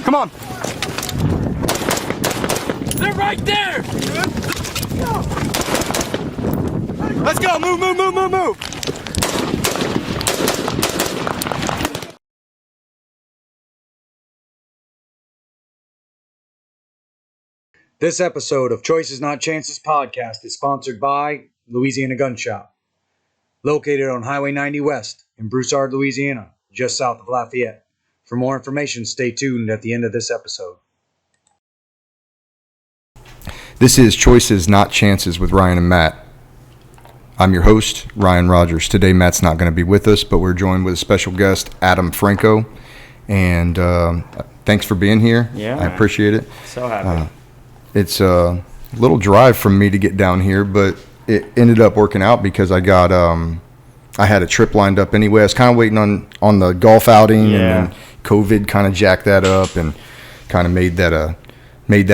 Come on. They're right there! Let's go. Move, move, move, move, move. This episode of Choices Not Chances podcast is sponsored by Louisiana Gun Shop, located on Highway 90 West in Broussard, Louisiana, just south of Lafayette. For more information, stay tuned at the end of this episode. This is Choices Not Chances with Ryan and Matt. I'm your host, Ryan Rogers. Today, Matt's not going to be with us, but we're joined with a special guest, Adam Franco. And thanks for being here. Yeah, I appreciate it. So happy. It's a little drive from me to get down here, but it ended up working out because I got I had a trip lined up anyway. I was kind of waiting on the golf outing, and then COVID kind of jacked that up and kind of made that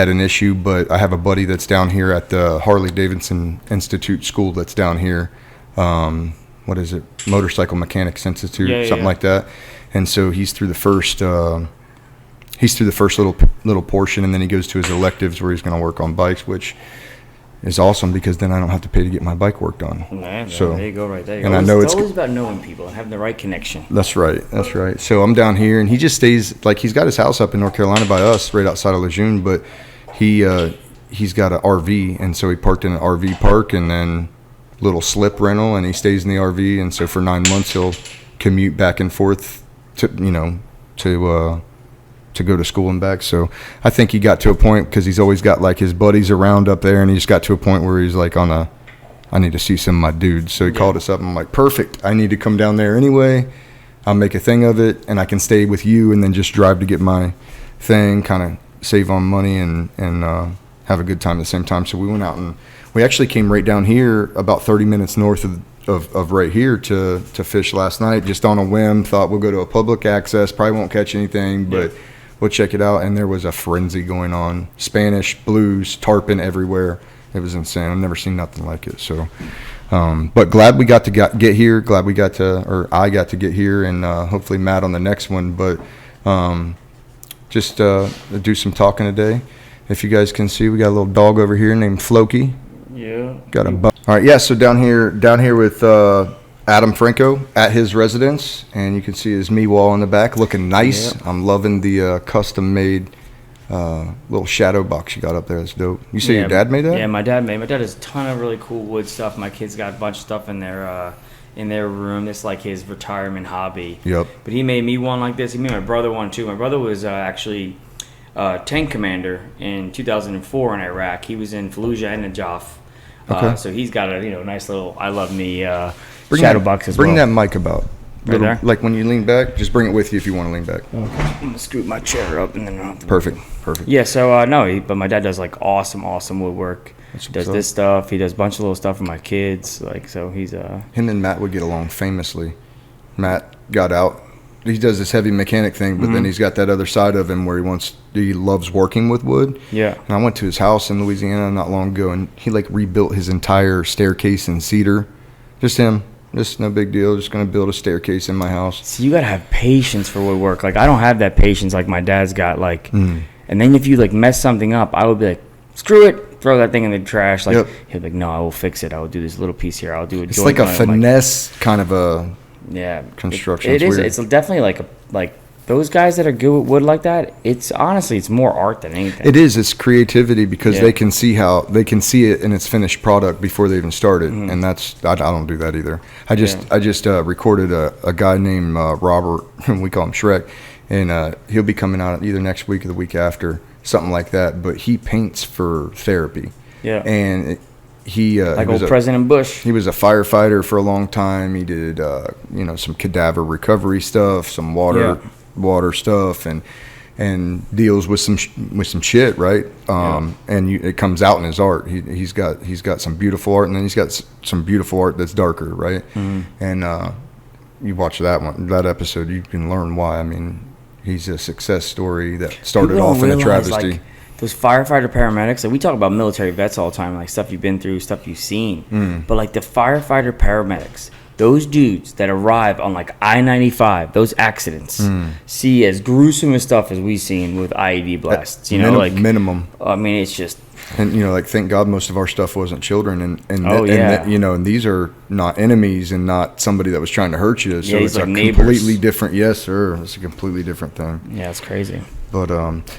an issue. But I have a buddy that's down here at the Harley-Davidson Institute School that's down here. What is it? Motorcycle Mechanics Institute, something like that. And so he's through the first little portion, and then he goes to his electives where he's going to work on bikes, which is awesome because then I don't have to pay to get my bike work done. Man, so there you go, right there. And I know it's always about knowing people and having the right connection. That's right. So I'm down here, and he just stays, like, he's got his house up in North Carolina by us, right outside of Lejeune, but he's got an RV, and so he parked in an RV park and then little slip rental, and he stays in the RV, and so for 9 months he'll commute back and forth to go to school and back. So I think he got to a point, because he's always got like his buddies around up there, and he just got to a point where he's like I need to see some of my dudes. So he called us up, and I'm like, perfect, I need to come down there anyway. I'll make a thing of it, and I can stay with you and then just drive to get my thing, kind of save on money and have a good time at the same time. So we went out, and we actually came right down here about 30 minutes north of right here to fish last night, just on a whim. Thought we'll go to a public access, probably won't catch anything, but we'll check it out. And there was a frenzy going on. Spanish, blues, tarpon everywhere. It was insane. I've never seen nothing like it. So, but glad we got to get here. Glad I got to get here, and hopefully Matt on the next one. But just do some talking today. If you guys can see, we got a little dog over here named Floki. Yeah. Got a all right, yeah. So down here with Adam Franco at his residence, and you can see his me wall in the back, looking nice. Yep. I'm loving the custom-made little shadow box you got up there. That's dope. You say your dad made that? Yeah, my dad made. My dad has a ton of really cool wood stuff. My kids got a bunch of stuff in their room. It's like his retirement hobby. Yep. But he made me one like this. He made my brother one too. My brother was actually tank commander in 2004 in Iraq. He was in Fallujah and Najaf. Okay. So he's got a nice little I love me shadow box as well. Bring that mic about. Right there? Like when you lean back, just bring it with you if you want to lean back. Okay. I'm going to scoot my chair up and then I'll have to Perfect. Yeah, so but my dad does like awesome woodwork. He does this stuff. He does a bunch of little stuff for my kids. Like, so he's Him and Matt would get along famously. Matt got out. He does this heavy mechanic thing, but then he's got that other side of him where he loves working with wood. Yeah. And I went to his house in Louisiana not long ago, and he like rebuilt his entire staircase in cedar. Just him. Just no big deal. Just going to build a staircase in my house. So you got to have patience for woodwork. Like, I don't have that patience like my dad's got. Like, and then if you like mess something up, I would be like, screw it, throw that thing in the trash. Like, he'll be like, no, I will fix it. I will do this little piece here. I'll do it. It's like a finesse kind of a construction. It is. It's definitely like those guys that are good with wood like that. It's honestly, it's more art than anything. It is. It's creativity because they can see it in its finished product before they even started, and that's I don't do that either. I just recorded a guy named Robert. We call him Shrek, and he'll be coming out either next week or the week after, something like that. But he paints for therapy. Yeah, and he like old President Bush. He was a firefighter for a long time. He did some cadaver recovery stuff, some water stuff, and deals with some shit, right? And it comes out in his art. He's got some beautiful art, and then he's got some beautiful art that's darker, right? And you watch that episode, you can learn why. I mean, he's a success story that started off in a travesty. Like, those firefighter paramedics, like we talk about military vets all the time, like stuff you've been through, stuff you've seen. But like the firefighter paramedics, those dudes that arrive on like I-95, those accidents, see as gruesome as stuff as we've seen with IED blasts. You know, like minimum. I mean, it's just. And you know, like, thank God most of our stuff wasn't children, and you know, and these are not enemies and not somebody that was trying to hurt you. So it's like a neighbors. completely different. Yes, sir. It's a completely different thing. Yeah, it's crazy. But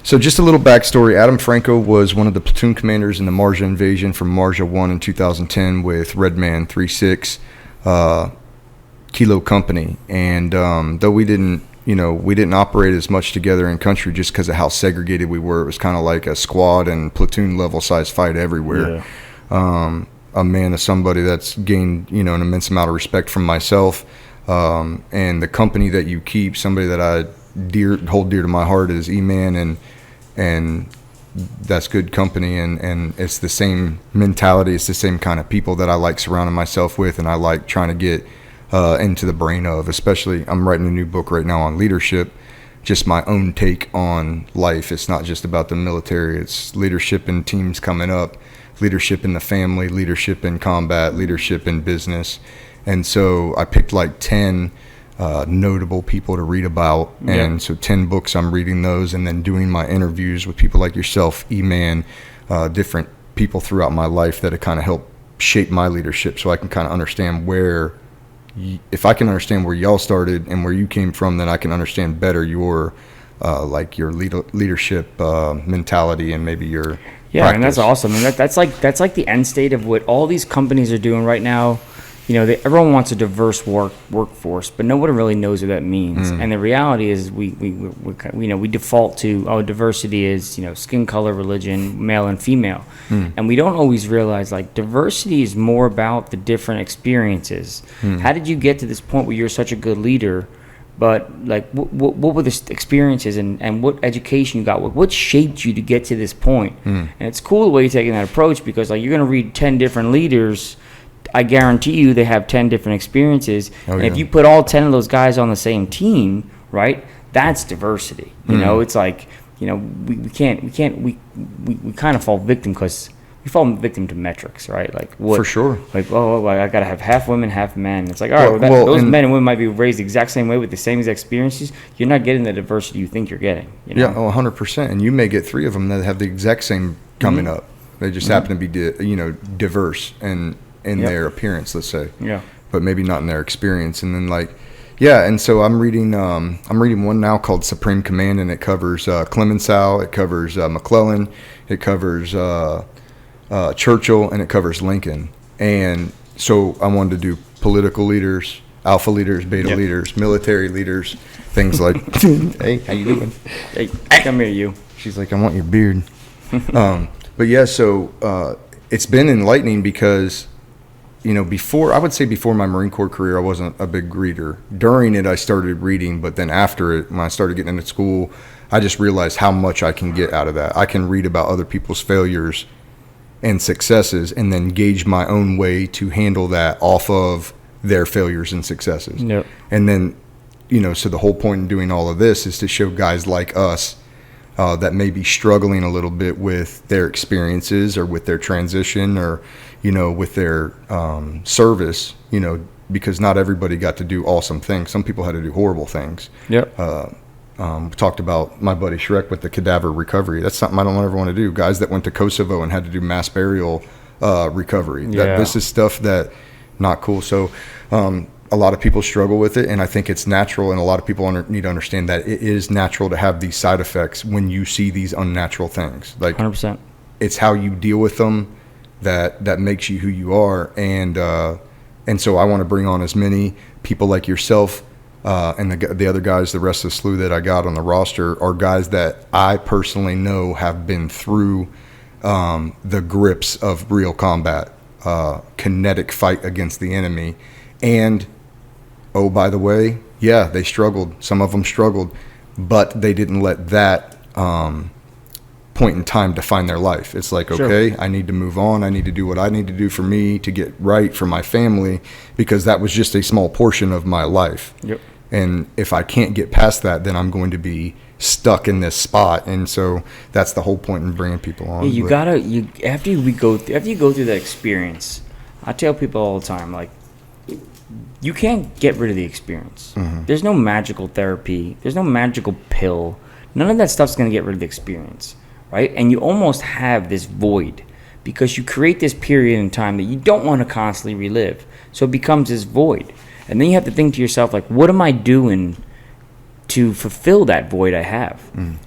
so just a little backstory. Adam Franco was one of the platoon commanders in the Marjah invasion from Marjah 1 in 2010 with Redman 36 Kilo Company. And though we didn't operate as much together in country just because of how segregated we were. It was kind of like a squad and platoon level size fight everywhere. Yeah. A man is somebody that's gained, you know, an immense amount of respect from myself. And the company that you keep, somebody that I hold dear to my heart is E-Man, and that's good company, and it's the same mentality. It's the same kind of people that I like surrounding myself with, and I like trying to get into the brain of. Especially, I'm writing a new book right now on leadership, just my own take on life. It's not just about the military. It's leadership in teams coming up, leadership in the family, leadership in combat, leadership in business. And so I picked like 10 notable people to read about, and so 10 books. I'm reading those and then doing my interviews with people like yourself, E-Man, different people throughout my life that have kind of helped shape my leadership, so I can kind of understand where, if I can understand where y'all started and where you came from, then I can understand better your like your leadership mentality and maybe your practice. And that's awesome. And that's like the end state of what all these companies are doing right now. You know, everyone wants a diverse workforce, but nobody really knows what that means. And the reality is, we default to, diversity is, you know, skin color, religion, male and female, and we don't always realize, like, diversity is more about the different experiences. How did you get to this point where you're such a good leader? But like, what were the experiences and what education you got? What shaped you to get to this point? And it's cool the way you're taking that approach, because like, you're gonna read 10 different leaders. I guarantee you they have 10 different experiences. If you put all 10 of those guys on the same team, right, that's diversity. You know, it's like, you know, we kind of fall victim because we fall victim to metrics, right? Like, what? For sure. Like, I got to have half women, half men. It's like, all right, those men and women might be raised the exact same way with the same exact experiences. You're not getting the diversity you think you're getting. You know? Yeah, 100%. And you may get 3 of them that have the exact same coming up. They just happen to be, diverse and in their appearance, let's say, but maybe not in their experience. And then and so I'm reading one now called Supreme Command, and it covers Clemenceau, it covers McClellan, it covers Churchill, and it covers Lincoln. And so I wanted to do political leaders, alpha leaders, beta leaders, military leaders, things like hey, how you doing? Hey, come here, you. She's like, I want your beard. But yeah, so it's been enlightening because, you know, before my Marine Corps career, I wasn't a big reader. During it, I started reading, but then after it, when I started getting into school, I just realized how much I can get out of that. I can read about other people's failures and successes and then gauge my own way to handle that off of their failures and successes. Yep. And then, you know, so the whole point in doing all of this is to show guys like us that may be struggling a little bit with their experiences or with their transition or, you know, with their service, you know, because not everybody got to do awesome things. Some people had to do horrible things. Yep. We talked about my buddy Shrek with the cadaver recovery. That's something I don't ever want to do. Guys that went to Kosovo and had to do mass burial recovery. This is stuff that not cool. So a lot of people struggle with it, and I think it's natural, and a lot of people need to understand that it is natural to have these side effects when you see these unnatural things. Like 100%. It's how you deal with them that makes you who you are. And so I want to bring on as many people like yourself and the other guys, the rest of the slew that I got on the roster are guys that I personally know have been through the grips of real combat, kinetic fight against the enemy. And, oh, by the way, yeah, they struggled. Some of them struggled, but they didn't let that point in time define their life. It's like, okay, sure, I need to move on. I need to do what I need to do for me to get right for my family, because that was just a small portion of my life. Yep. And if I can't get past that, then I'm going to be stuck in this spot. And so that's the whole point in bringing people on. Yeah, after you go through that experience, I tell people all the time, like, you can't get rid of the experience. There's no magical therapy. There's no magical pill. None of that stuff's going to get rid of the experience, right? And you almost have this void because you create this period in time that you don't want to constantly relive. So it becomes this void. And then you have to think to yourself, like, what am I doing to fulfill that void I have,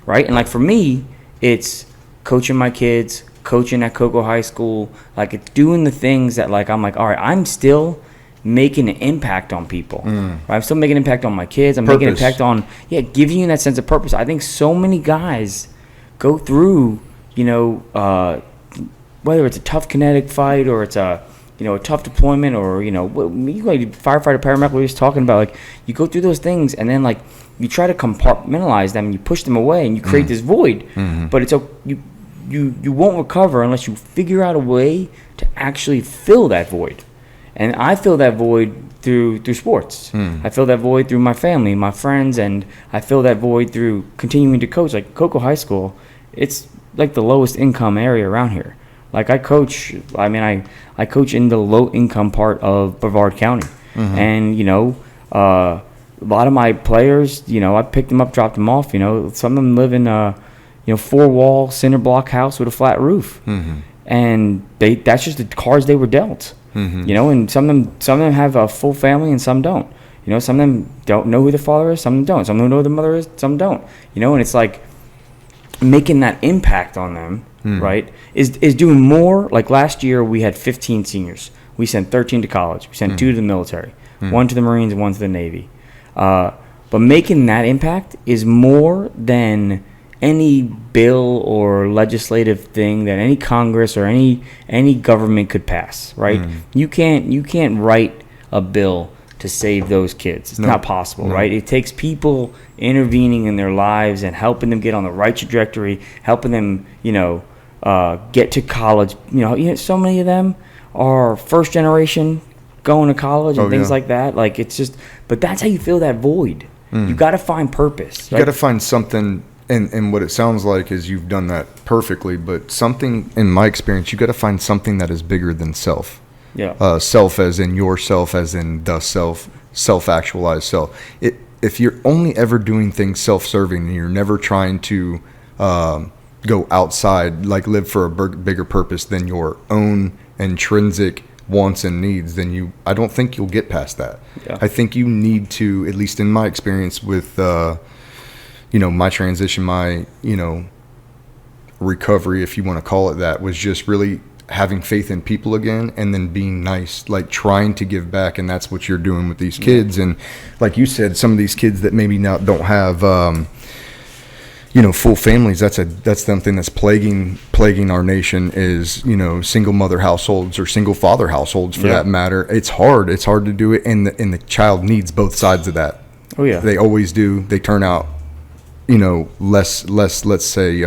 right? And, like, for me, it's coaching my kids, coaching at Cocoa High School. Like, it's doing the things that, like, I'm like, all right, I'm still making an impact on people. Right? I'm still making an impact on my kids. I'm making an impact on, giving you that sense of purpose. I think so many guys go through, whether it's a tough kinetic fight or it's a tough deployment or, you like firefighter, paramedic, we were just talking about, like, you go through those things and then, like, you try to compartmentalize them and you push them away and you create this void. But it's you won't recover unless you figure out a way to actually fill that void. And I fill that void through sports. I fill that void through my family, my friends, and I fill that void through continuing to coach. Like Cocoa High School, it's like the lowest income area around here. Like I coach in the low income part of Brevard County. And, a lot of my players, I picked them up, dropped them off. Some of them live in a 4-wall cinder block house with a flat roof. And that's just the cards they were dealt. And some of them have a full family and some don't. Some of them don't know who their father is, some of them don't. Some of them know who their mother is, some don't. And it's like making that impact on them, right, is doing more. Like last year we had 15 seniors. We sent 13 to college. We sent 2 to the military, 1 to the Marines, 1 to the Navy. But making that impact is more than any bill or legislative thing that any Congress or any government could pass, right? You can't write a bill to save those kids. It's not possible, right? It takes people intervening in their lives and helping them get on the right trajectory, helping them, get to college. So many of them are first generation going to college and things like that. Like it's just, but that's how you fill that void. You got to find purpose. You got to find something. And what it sounds like is you've done that perfectly, but something, in my experience, you got to find something that is bigger than self. Self as in yourself, as in the self, self-actualized self. If you're only ever doing things self-serving and you're never trying to go outside, like live for a bigger purpose than your own intrinsic wants and needs, then I don't think you'll get past that. I think you need to, at least in my experience with my transition, my, recovery, if you want to call it that, was just really having faith in people again and then being nice, like trying to give back. And that's what you're doing with these kids. And like you said, some of these kids that maybe now don't have, full families, that's something that's plaguing our nation is, single mother households or single father households for that matter. It's hard to do it. And the child needs both sides of that. Oh yeah. They always do. They turn out, less, let's say,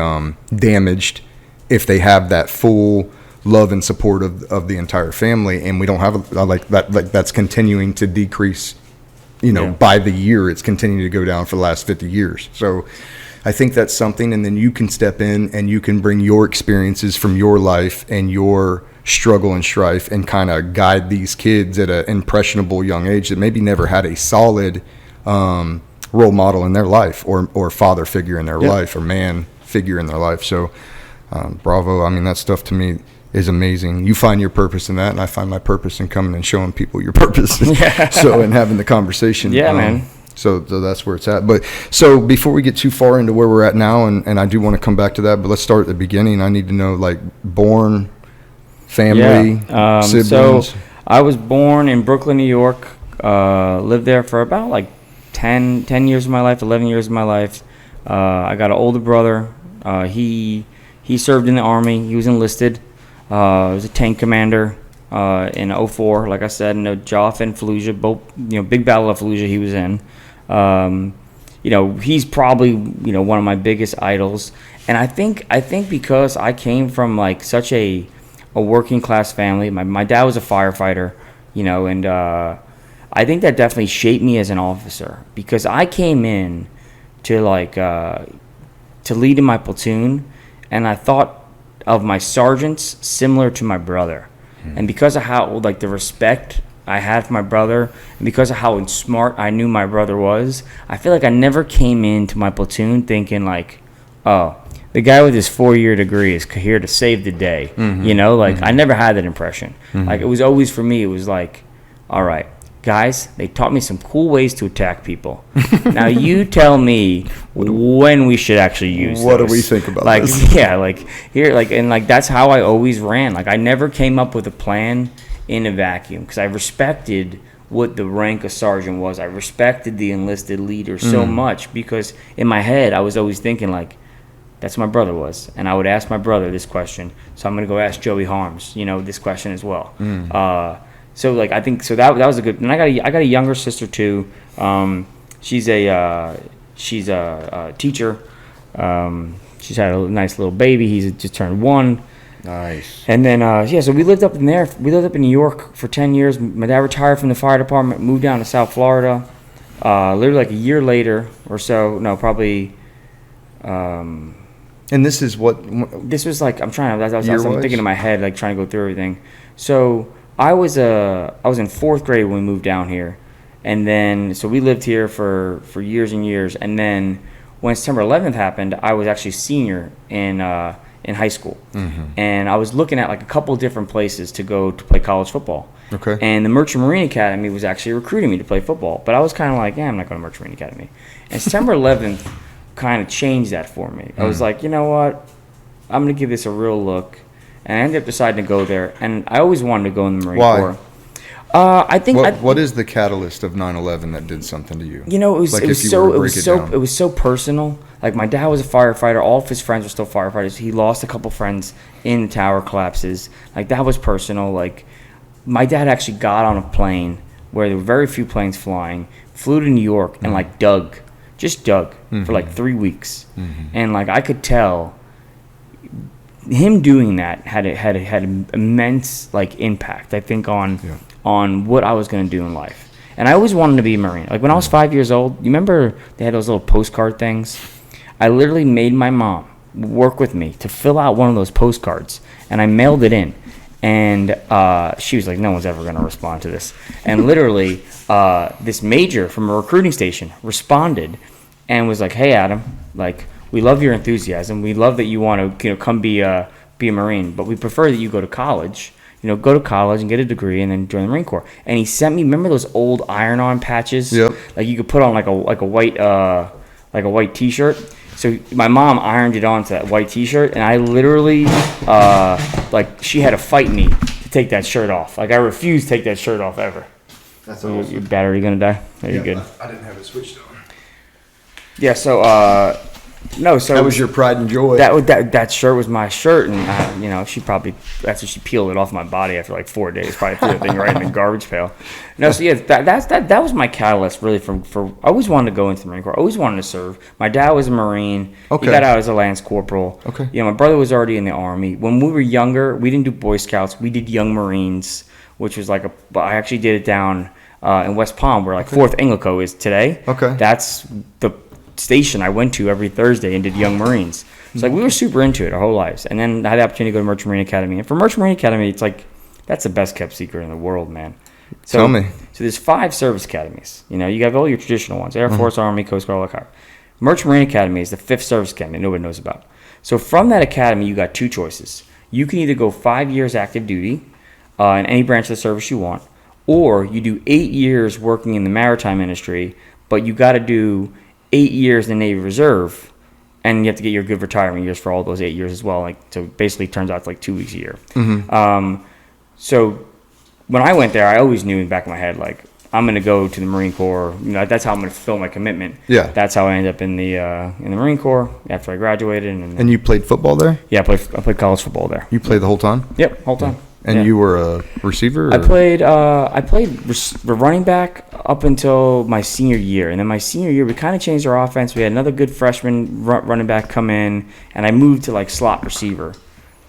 damaged if they have that full love and support of the entire family. And we don't have that's continuing to decrease, by the year. It's continuing to go down for the last 50 years. So I think that's something. And then you can step in and you can bring your experiences from your life and your struggle and strife and kind of guide these kids at an impressionable young age that maybe never had a solid, role model in their life or father figure in their life or man figure in their life. So bravo. I mean, that stuff to me is amazing. You find your purpose in that, and I find my purpose in coming and showing people your purpose. So and having the conversation. Man. So that's where it's at. But so before we get too far into where we're at now, and I do want to come back to that, but let's start at the beginning. I need to know, like, born, family, siblings. So I was born in Brooklyn, New York. Lived there for about like 10 years of my life, 11 years of my life. I got an older brother. He served in the Army. He was enlisted. He was a tank commander in 2004, like I said, in the Joff and Fallujah, both, big battle of Fallujah he was in. He's probably, one of my biggest idols. And I think because I came from like such a working class family, my dad was a firefighter, and I think that definitely shaped me as an officer, because I came in to lead in my platoon, and I thought of my sergeants similar to my brother. And because of how, like, the respect I had for my brother, and because of how smart I knew my brother was, I feel like I never came into my platoon thinking like, oh, the guy with his 4-year degree is here to save the day. You know, like I never had that impression. Like it was always for me, it was like, all right, guys, they taught me some cool ways to attack people. Now you tell me when we should actually use What those. do we think about like, this? Yeah, like here, like, and like that's how I always ran. Like I never came up with a plan in a vacuum because I respected what the rank of sergeant was. I respected the enlisted leader so much because in my head I was always thinking like, that's what my brother was, and I would ask my brother this question. So I'm gonna go ask Joey Harms, you know, this question as well. So like I think so that was a good. And I got a younger sister too. She's a teacher. She's had a nice little baby. He's just turned 1. Nice. And then so we lived up in there. We lived up in New York for 10 years. My dad retired from the fire department, moved down to South Florida. Literally like a year later or so. No, probably. And this is what? This was like I'm Year-wise? thinking in my head, like trying to go through everything. So I was in 4th grade when we moved down here, and then so we lived here for years and years. And then when September 11th happened, I was actually senior in high school, and I was looking at like a couple of different places to go to play college football. Okay. And the Merchant Marine Academy was actually recruiting me to play football, but I was kind of like, I'm not going to Merchant Marine Academy. And September 11th kind of changed that for me. I was like, you know what? I'm going to give this a real look. And I ended up deciding to go there. And I always wanted to go in the Marine Corps. I think what is the catalyst of 9/11 that did something to you? You know, it Like was so personal. Like my dad was a firefighter. All of his friends were still firefighters. He lost a couple friends in the tower collapses. Like that was personal. Like my dad actually got on a plane where there were very few planes flying, flew to New York and like dug for like 3 weeks. And like I could tell him doing that had an immense like impact, I think, on what I was going to do in life. And I always wanted to be a Marine. Like when I was 5 years old, you remember they had those little postcard things? I literally made my mom work with me to fill out one of those postcards, and I mailed it in. And she was like, no one's ever going to respond to this. And literally, this major from a recruiting station responded and was like, hey, Adam, like, we love your enthusiasm. We love that you want to, come be a Marine, but we prefer that you go to college. Go to college and get a degree and then join the Marine Corps. And he sent me, remember those old iron-on patches? Yep. Like you could put on like a white T-shirt. So my mom ironed it onto that white T-shirt, and I literally, she had to fight me to take that shirt off. Like I refused to take that shirt off ever. That's awesome. Your battery gonna die? You're good. I didn't have it switched on. Yeah. So so that was your pride and joy. That shirt was my shirt, and she probably after she peeled it off my body after like 4 days, probably threw the thing right in the garbage pail. No, so yeah, that was my catalyst really for I always wanted to go into the Marine Corps. I always wanted to serve. My dad was a Marine. Okay. He got out as a Lance Corporal. Okay. My brother was already in the Army. When we were younger, we didn't do Boy Scouts. We did Young Marines, which was like I actually did it down in West Palm, where 4th Anglico is today. Okay. That's the station I went to every Thursday and did Young Marines. So we were super into it our whole lives. And then I had the opportunity to go to Merchant Marine Academy. And for Merchant Marine Academy, it's like that's the best kept secret in the world, man. So, Tell me. So there's 5 service academies. You have all your traditional ones: Air Force, Army, Coast Guard, all that kind. Merchant Marine Academy is the 5th service academy that nobody knows about. So from that academy, you got 2 choices. You can either go 5 years active duty in any branch of the service you want, or you do 8 years working in the maritime industry, but you got to do 8 years in the Navy Reserve, and you have to get your good retirement years for all those 8 years as well. So basically, it turns out it's like 2 weeks a year. So when I went there, I always knew in the back of my head, like, I'm going to go to the Marine Corps. That's how I'm going to fulfill my commitment. Yeah. That's how I ended up in the Marine Corps after I graduated. And you played football there? Yeah, I played college football there. You played the whole time? Yep, whole time. And you were a receiver? Or? I played running back up until my senior year, and then my senior year we kind of changed our offense. We had another good freshman running back come in, and I moved to like slot receiver,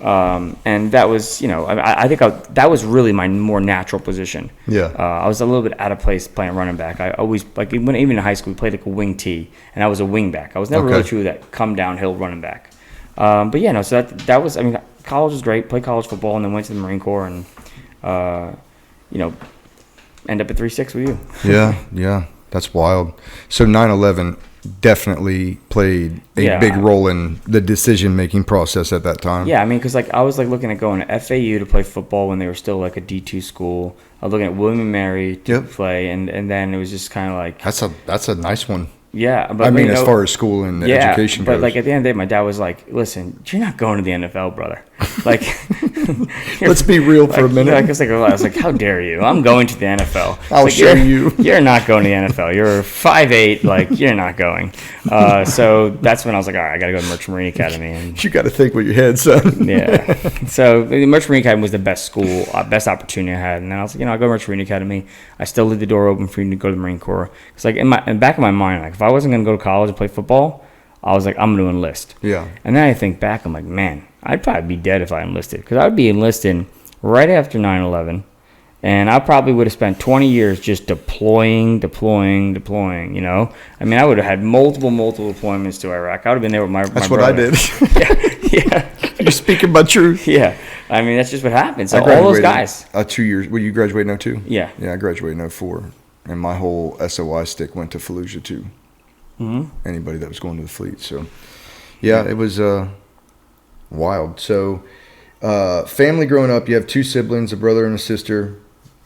and that was I think that was really my more natural position. Yeah, I was a little bit out of place playing running back. I always even in high school we played like a wing T, and I was a wing back. I was never really true that come downhill running back. But yeah, no. So that was college was great. Played college football and then went to the Marine Corps and end up at 3-6 with you. Yeah, that's wild. So 9/11 definitely played a big role in the decision-making process at that time. Yeah, I mean, because I was looking at going to FAU to play football when they were still like a D2 school. I was looking at William and Mary to play, and then it was just kind of like that's a nice one. Yeah, but I mean, as far as school and education goes. But like at the end of the day, my dad was like, "Listen, you're not going to the NFL, brother. Like, let's be real for a minute." I was like, "How dare you? I'm going to the NFL. I'll show you. You're not going to the NFL. You're 5'8". Like, you're not going." So that's when I was like, "All right, I got to go to Merchant Marine Academy." And you got to think with your head, son. Yeah. So the Merchant Marine Academy was the best school, best opportunity I had. And then I was like, I'll go to Merchant Marine Academy. I still leave the door open for you to go to the Marine Corps. Because like in the back of my mind, like if I wasn't going to go to college and play football, I was like, I'm going to enlist. Yeah. And then I think back, I'm like, man, I'd probably be dead if I enlisted. Because I would be enlisting right after 9/11. And I probably would have spent 20 years just deploying, you know? I mean, I would have had multiple deployments to Iraq. I would have been there with my That's my what brother. I did. Yeah. You're speaking my truth. Yeah. I mean, that's just what happens. So all those guys. 2 years. Well, you graduated in 2002? Yeah. Yeah, I graduated in 2004. And my whole SOI stick went to Fallujah, too. Mm-hmm. Anybody that was going to the fleet. So, yeah, it was wild. So, family growing up, you have 2 siblings, a brother and a sister.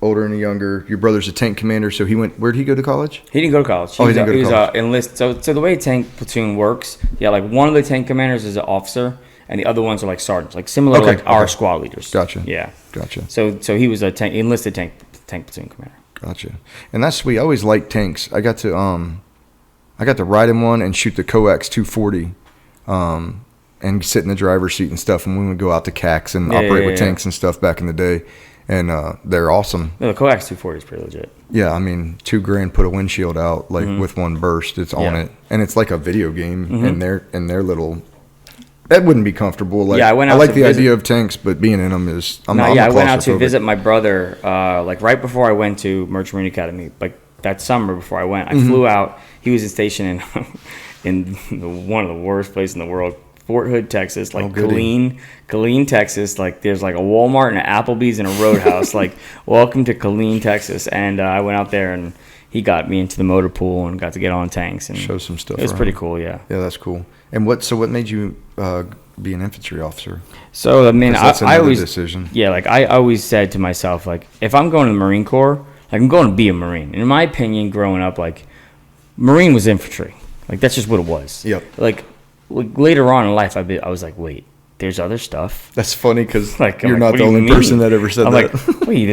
Older and a younger. Your brother's a tank commander, so he went. Where did he go to college? He didn't go to college. He didn't go to college. Enlisted. So the way tank platoon works, like one of the tank commanders is an officer, and the other ones are like sergeants, like similar to our squad leaders. Gotcha. Yeah. Gotcha. So he was a enlisted tank platoon commander. Gotcha. And that's sweet. I always liked tanks. I got to ride in one and shoot the Coax 240, and sit in the driver's seat and stuff. And we would go out to CACs and operate with tanks and stuff back in the day. And they're awesome. No, the Coax 240 is pretty legit. Yeah, I mean, $2,000 put a windshield out with one burst. It's on it, and it's like a video game. And their little. That wouldn't be comfortable. Like, I like the idea of tanks, but being in them is. I went out to visit my brother. Like right before I went to Merchant Marine Academy, like that summer before I went, I flew out. He was stationed in one of the worst places in the world. Fort Hood, Texas, like Killeen, Texas. Like there's like a Walmart and an Applebee's and a Roadhouse. Like welcome to Killeen, Texas. And I went out there and he got me into the motor pool and got to get on tanks and show some stuff. It was pretty cool, yeah. Yeah, that's cool. And what made you be an infantry officer? So I mean, I always decision. Yeah, like I always said to myself, like if I'm going to the Marine Corps, like I'm going to be a Marine. And in my opinion, growing up, like Marine was infantry. Like that's just what it was. Yep. Like later on in life, I was like, wait, there's other stuff. That's funny because like, you're not the only person that ever said that. Like, wait,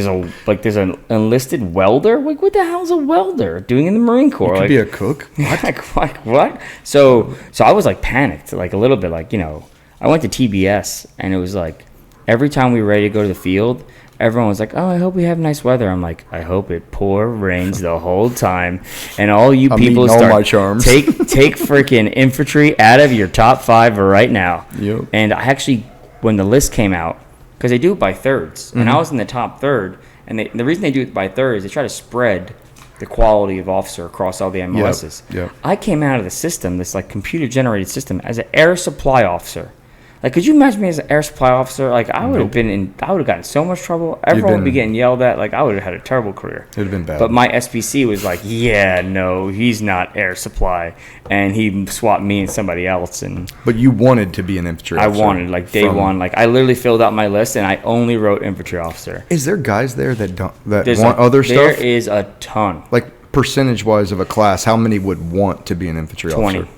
there's an enlisted welder? Like, what the hell's a welder doing in the Marine Corps? You could be a cook. Like what? So I was like panicked, like a little bit, like, you know, I went to TBS and it was like every time we were ready to go to the field, everyone was like, oh, I hope we have nice weather. I'm like, I hope it rains the whole time. And all you people start, all my charms. take freaking infantry out of your top 5 right now. Yep. And I actually, when the list came out, because they do it by thirds, and I was in the top third, and the reason they do it by thirds, they try to spread the quality of officer across all the MOSs. Yep. I came out of the system, this like computer-generated system, as an air supply officer. Like, could you imagine me as an air supply officer? Like, I would have gotten in so much trouble. Everyone would be getting yelled at. Like, I would have had a terrible career. It would have been bad. But my SPC was like, yeah, no, he's not air supply. And he swapped me and somebody else. But you wanted to be an infantry officer? I wanted, like, day one. Like, I literally filled out my list, and I only wrote infantry officer. Is there guys there that want other stuff? There is a ton. Like, percentage-wise of a class, how many would want to be an infantry 20. officer?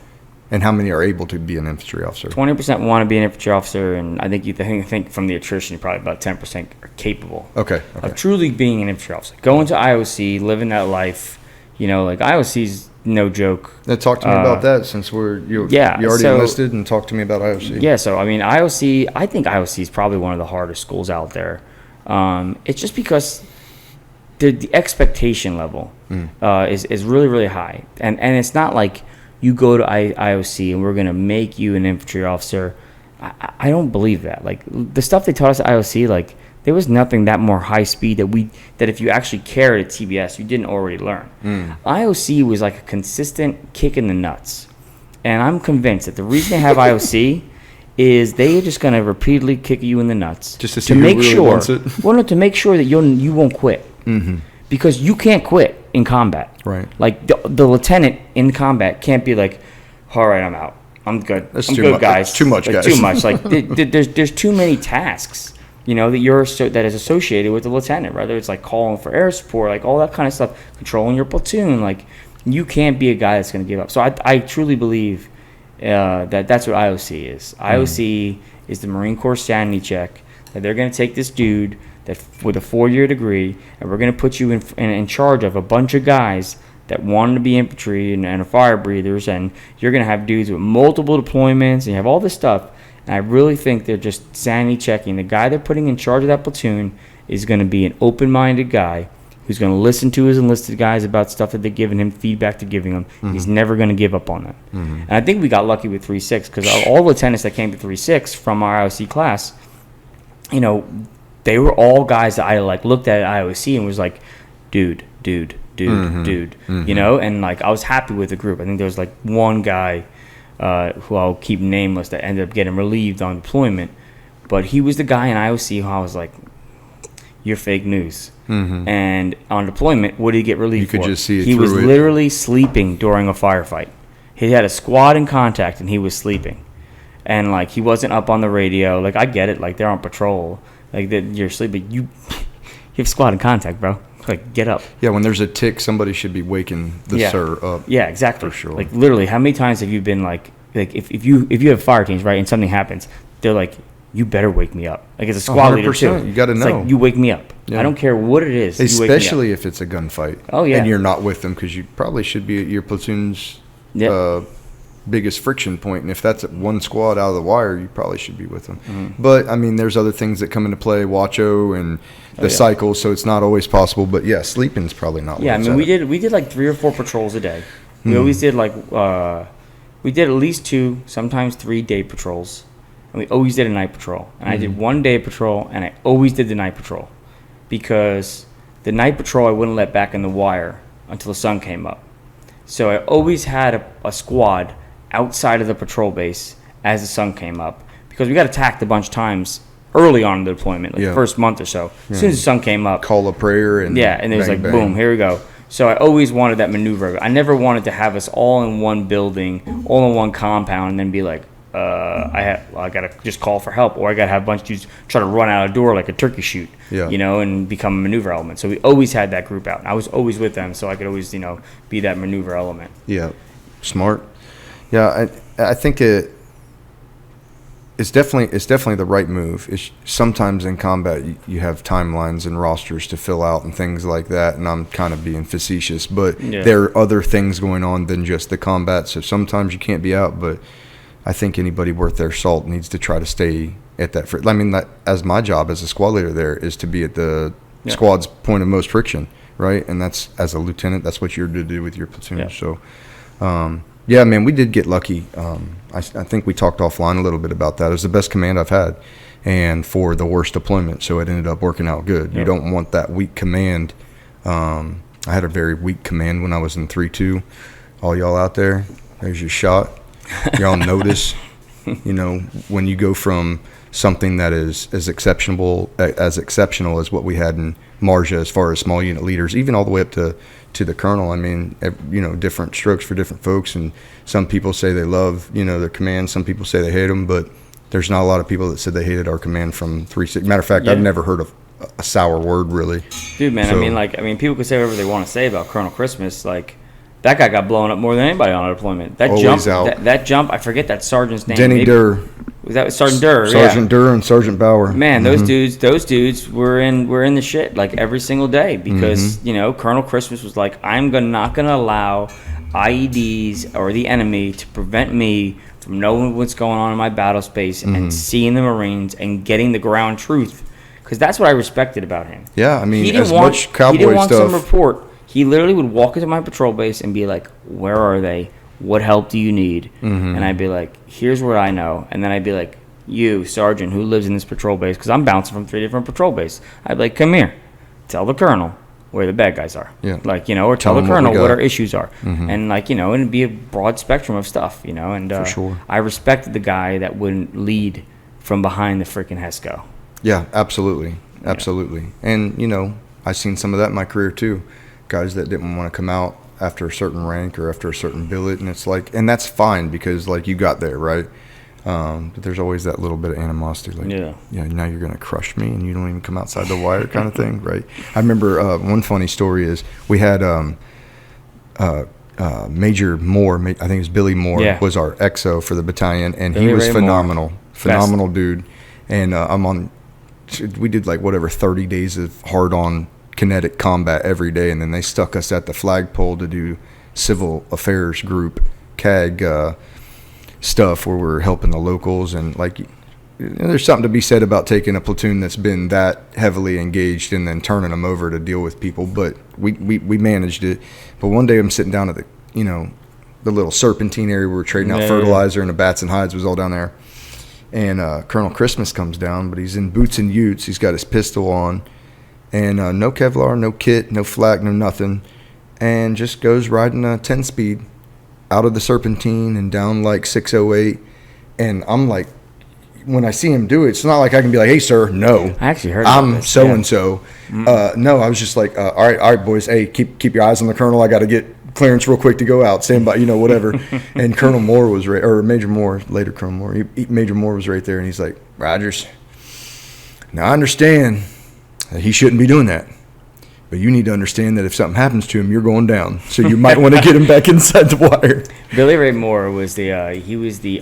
And how many are able to be an infantry officer? 20% want to be an infantry officer, and I think from the attrition, probably about 10% are capable of truly being an infantry officer. Going to IOC, living that life, you know, like IOC's no joke. Now, talk to me about that since you already enlisted, and talk to me about IOC. Yeah, so I mean, I think IOC is probably one of the hardest schools out there. It's just because the expectation level is really, really high, and it's not like you go to IOC and we're going to make you an infantry officer. I don't believe that. Like, the stuff they taught us at IOC, like, there was nothing that more high speed that if you actually cared at TBS, you didn't already learn. IOC was like a consistent kick in the nuts. And I'm convinced that the reason they have IOC is they're just going to repeatedly kick you in the nuts. Just to make sure. Well, no, to make sure that you won't quit. Mm-hmm. because you can't quit in combat. Right. Like the lieutenant in combat can't be like, all right, I'm out. I'm good. That's I'm too good, much. guys. That's too much, like, guys. Too much. Like there's too many tasks, that is associated with the lieutenant. Whether it's like calling for air support, like all that kind of stuff, controlling your platoon. Like you can't be a guy that's going to give up. So I truly believe that's what IOC is. IOC is the Marine Corps sanity check. That they're going to take this dude that with a 4-year degree, and we're going to put you in charge of a bunch of guys that wanted to be infantry and fire breathers, and you're going to have dudes with multiple deployments, and you have all this stuff. And I really think they're just sanity checking. The guy they're putting in charge of that platoon is going to be an open-minded guy who's going to listen to his enlisted guys about stuff that they're giving him, feedback they're giving him. He's never going to give up on that. And I think we got lucky with 3-6 because all lieutenants that came to 3-6 from our IOC class, they were all guys that I looked at IOC and was like, dude, and like I was happy with the group. I think there was like one guy who I'll keep nameless that ended up getting relieved on deployment, but he was the guy in IOC who I was like, you're fake news. And on deployment, what did he get relieved for? You could just see it. He was literally sleeping during a firefight. He had a squad in contact and he was sleeping, and like he wasn't up on the radio. Like I get it, like they're on patrol, like that you're sleeping. You have squad in contact, bro. Like get up. Yeah, when there's a tick, somebody should be waking the sir up. Yeah, exactly. For sure. Like literally, how many times have you been like if you have fire teams, right, and something happens, they're like, you better wake me up. Like it's a squad leader too. You got to know. It's like you wake me up. Yeah. I don't care what it is. Especially if it's a gunfight. Oh yeah. And you're not with them because you probably should be at your platoon's biggest friction point. And if that's one squad out of the wire, you probably should be with them. But I mean, there's other things that come into play, Watcho and the cycle, so it's not always possible. But yeah, sleeping's probably not. Yeah, I mean, we did like 3 or 4 patrols a day. We always did like we did at least 2, sometimes 3 day patrols. And we always did a night patrol. And I did 1 day patrol, and I always did the night patrol. Because the night patrol I wouldn't let back in the wire until the sun came up. So I always had a squad outside of the patrol base as the sun came up. Because we got attacked a bunch of times early on in the deployment, like the first month or so. As soon as the sun came up. Call a prayer and and it was bang, like, bang. boom, here we go. So I always wanted that maneuver. I never wanted to have us all in one building, all in one compound, and then be like, I gotta just call for help, or I gotta have a bunch of dudes try to run out a door like a turkey shoot, and become a maneuver element. So we always had that group out, and I was always with them, so I could always, be that maneuver element. Yeah, smart. Yeah, I think it's definitely the right move. Sometimes in combat you have timelines and rosters to fill out and things like that, and I'm kind of being facetious, but there are other things going on than just the combat. So sometimes you can't be out, but I think anybody worth their salt needs to try to stay at that. I mean, that, as my job as a squad leader there is to be at the squad's point of most friction, right? And that's, as a lieutenant, that's what you're to do with your platoon. Yeah. So, yeah, man, we did get lucky. I think we talked offline a little bit about that. It was the best command I've had, and for the worst deployment, so it ended up working out good. Yep. You don't want that weak command. I had a very weak command when I was in 3-2. All y'all out there, there's your shot. You're on notice. When you go from something that is as exceptional as what we had in Marjah as far as small unit leaders, even all the way up to the colonel. I mean, different strokes for different folks, and some people say they love their command, some people say they hate them, but there's not a lot of people that said they hated our command from 3-6. Matter of fact, I've never heard of a sour word, really. Dude, man, so, I mean people could say whatever they want to say about Colonel Christmas, like that guy got blown up more than anybody on a deployment. That jump, I forget that sergeant's name. Denny Durr. Was that Sergeant Durr? Sergeant Durr and Sergeant Bauer. Man, those dudes were in the shit like every single day because Colonel Christmas was like, I'm not gonna allow IEDs or the enemy to prevent me from knowing what's going on in my battle space and seeing the Marines and getting the ground truth, because that's what I respected about him. Yeah, I mean, much cowboy he didn't want stuff. Some report. He literally would walk into my patrol base and be like, where are they? What help do you need? And I'd be like, here's what I know. And then I'd be like, you, Sergeant, who lives in this patrol base, because I'm bouncing from 3 different patrol bases. I'd be like, come here. Tell the colonel where the bad guys are. Yeah. Or tell the colonel what our issues are. And, it'd be a broad spectrum of stuff, And for sure. I respected the guy that wouldn't lead from behind the freaking HESCO. Yeah, absolutely. Absolutely. And, I've seen some of that in my career too. Guys that didn't want to come out after a certain rank or after a certain billet, and it's like, and that's fine because like you got there, right? But there's always that little bit of animosity, like, now you're gonna crush me, and you don't even come outside the wire, kind of thing, right? I remember one funny story is we had Major Moore, I think it was Billy Moore, was our XO for the battalion, and Billy he was Ray phenomenal, Moore. Phenomenal dude. And we did like 30 days of hard-on kinetic combat every day, and then they stuck us at the flagpole to do civil affairs group CAG stuff where we're helping the locals, and like there's something to be said about taking a platoon that's been that heavily engaged and then turning them over to deal with people, but we managed it. But one day I'm sitting down at the little serpentine area where we're trading out fertilizer, and the bats and hides was all down there, and Colonel Christmas comes down, but he's in boots and utes, he's got his pistol on, and no Kevlar, no kit, no flak, no nothing, and just goes riding a 10-speed out of the serpentine and down like 608. And I'm like, when I see him do it, it's not like I can be like, hey sir, no, I actually heard I'm so and so. No, I was just like, all right boys, hey, keep your eyes on the colonel, I got to get clearance real quick to go out, stand by, whatever. And Colonel Moore was right, or Major Moore, later Colonel Moore, Major Moore was right there, and he's like, Rogers, now I understand that he shouldn't be doing that, but you need to understand that if something happens to him, you're going down. So you might want to get him back inside the wire. Billy Ray Moore was the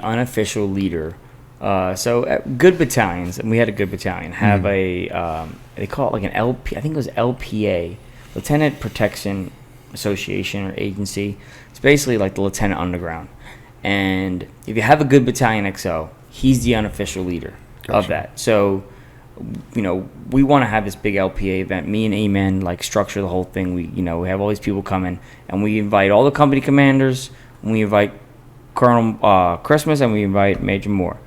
unofficial leader. So good battalions, and we had a good battalion, have a they call it like an LP. I think it was LPA, Lieutenant Protection Association or agency. It's basically like the Lieutenant Underground. And if you have a good battalion XO, he's the unofficial leader of that. So we want to have this big LPA event. Me and Amen structure the whole thing. We we have all these people coming, and we invite all the company commanders, and we invite Colonel Christmas, and we invite Major Moore.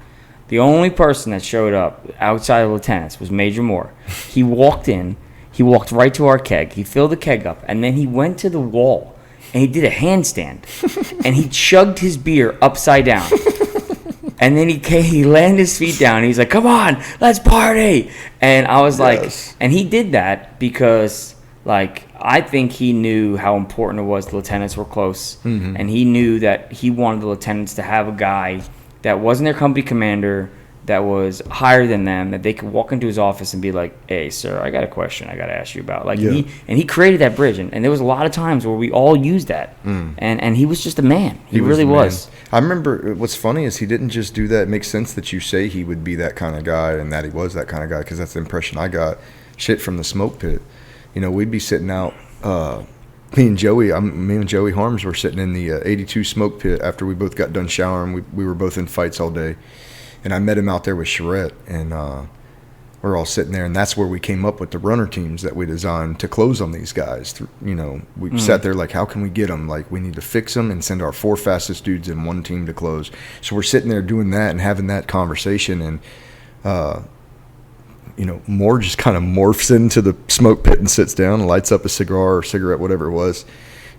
The only person that showed up outside of lieutenants was Major Moore. He walked in, he walked right to our keg, he filled the keg up, and then he went to the wall and he did a handstand, and he chugged his beer upside down. And then he landed his feet down. And he's like, "Come on, let's party!" And I was like, and he did that because, I think he knew how important it was. The lieutenants were close, and he knew that he wanted the lieutenants to have a guy that wasn't their company commander, that was higher than them, that they could walk into his office and be like, "Hey, sir, I got a question I got to ask you about." He created that bridge, and there was a lot of times where we all used that, and he was just a man. He really was. I remember what's funny is he didn't just do that. It makes sense that you say he would be that kind of guy and that he was that kind of guy, because that's the impression I got. Shit from the smoke pit. We'd be sitting out. Me and Joey Harms were sitting in the 82 smoke pit after we both got done showering. We were both in fights all day. And I met him out there with Charette, and we're all sitting there, and that's where we came up with the runner teams that we designed to close on these guys. We sat there like, how can we get them? We need to fix them and send our 4 fastest dudes in one team to close. So we're sitting there doing that and having that conversation, and Moore just kind of morphs into the smoke pit and sits down and lights up a cigar or cigarette, whatever it was,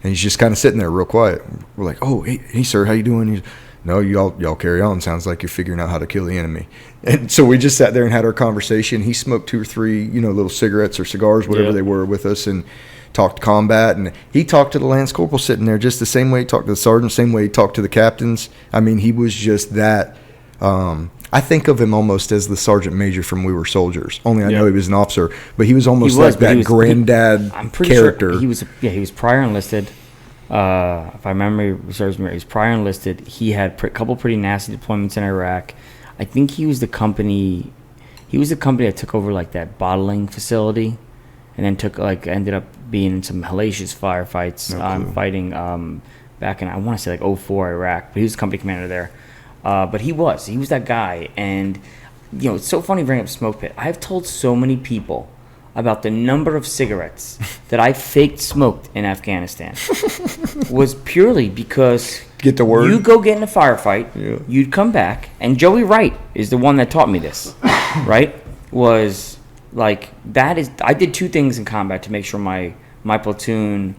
and he's just kind of sitting there real quiet. We're like, "Oh, hey sir, how you doing?" He's, "No, y'all carry on. Sounds like you're figuring out how to kill the enemy." And so we just sat there and had our conversation. He smoked 2 or 3, little cigarettes or cigars, whatever they were, with us, and talked combat. And he talked to the Lance Corporal sitting there just the same way he talked to the sergeant, same way he talked to the captains. I mean, he was just that. I think of him almost as the sergeant major from We Were Soldiers. Only I know he was an officer, but he was almost that granddad character. Sure he was prior enlisted. If my memory serves me, he was prior enlisted. He had a couple pretty nasty deployments in Iraq. I think he was the company that took over that bottling facility, and then ended up being in some hellacious firefights, fighting back in, I want to say 04 Iraq. But he was the company commander there. But he was that guy, and it's so funny bringing up smoke pit. I've told so many people about the number of cigarettes that I faked smoked in Afghanistan was purely because get the word. You go get in a firefight, you'd come back, and Joey Wright is the one that taught me this, right? Was I did 2 things in combat to make sure my platoon,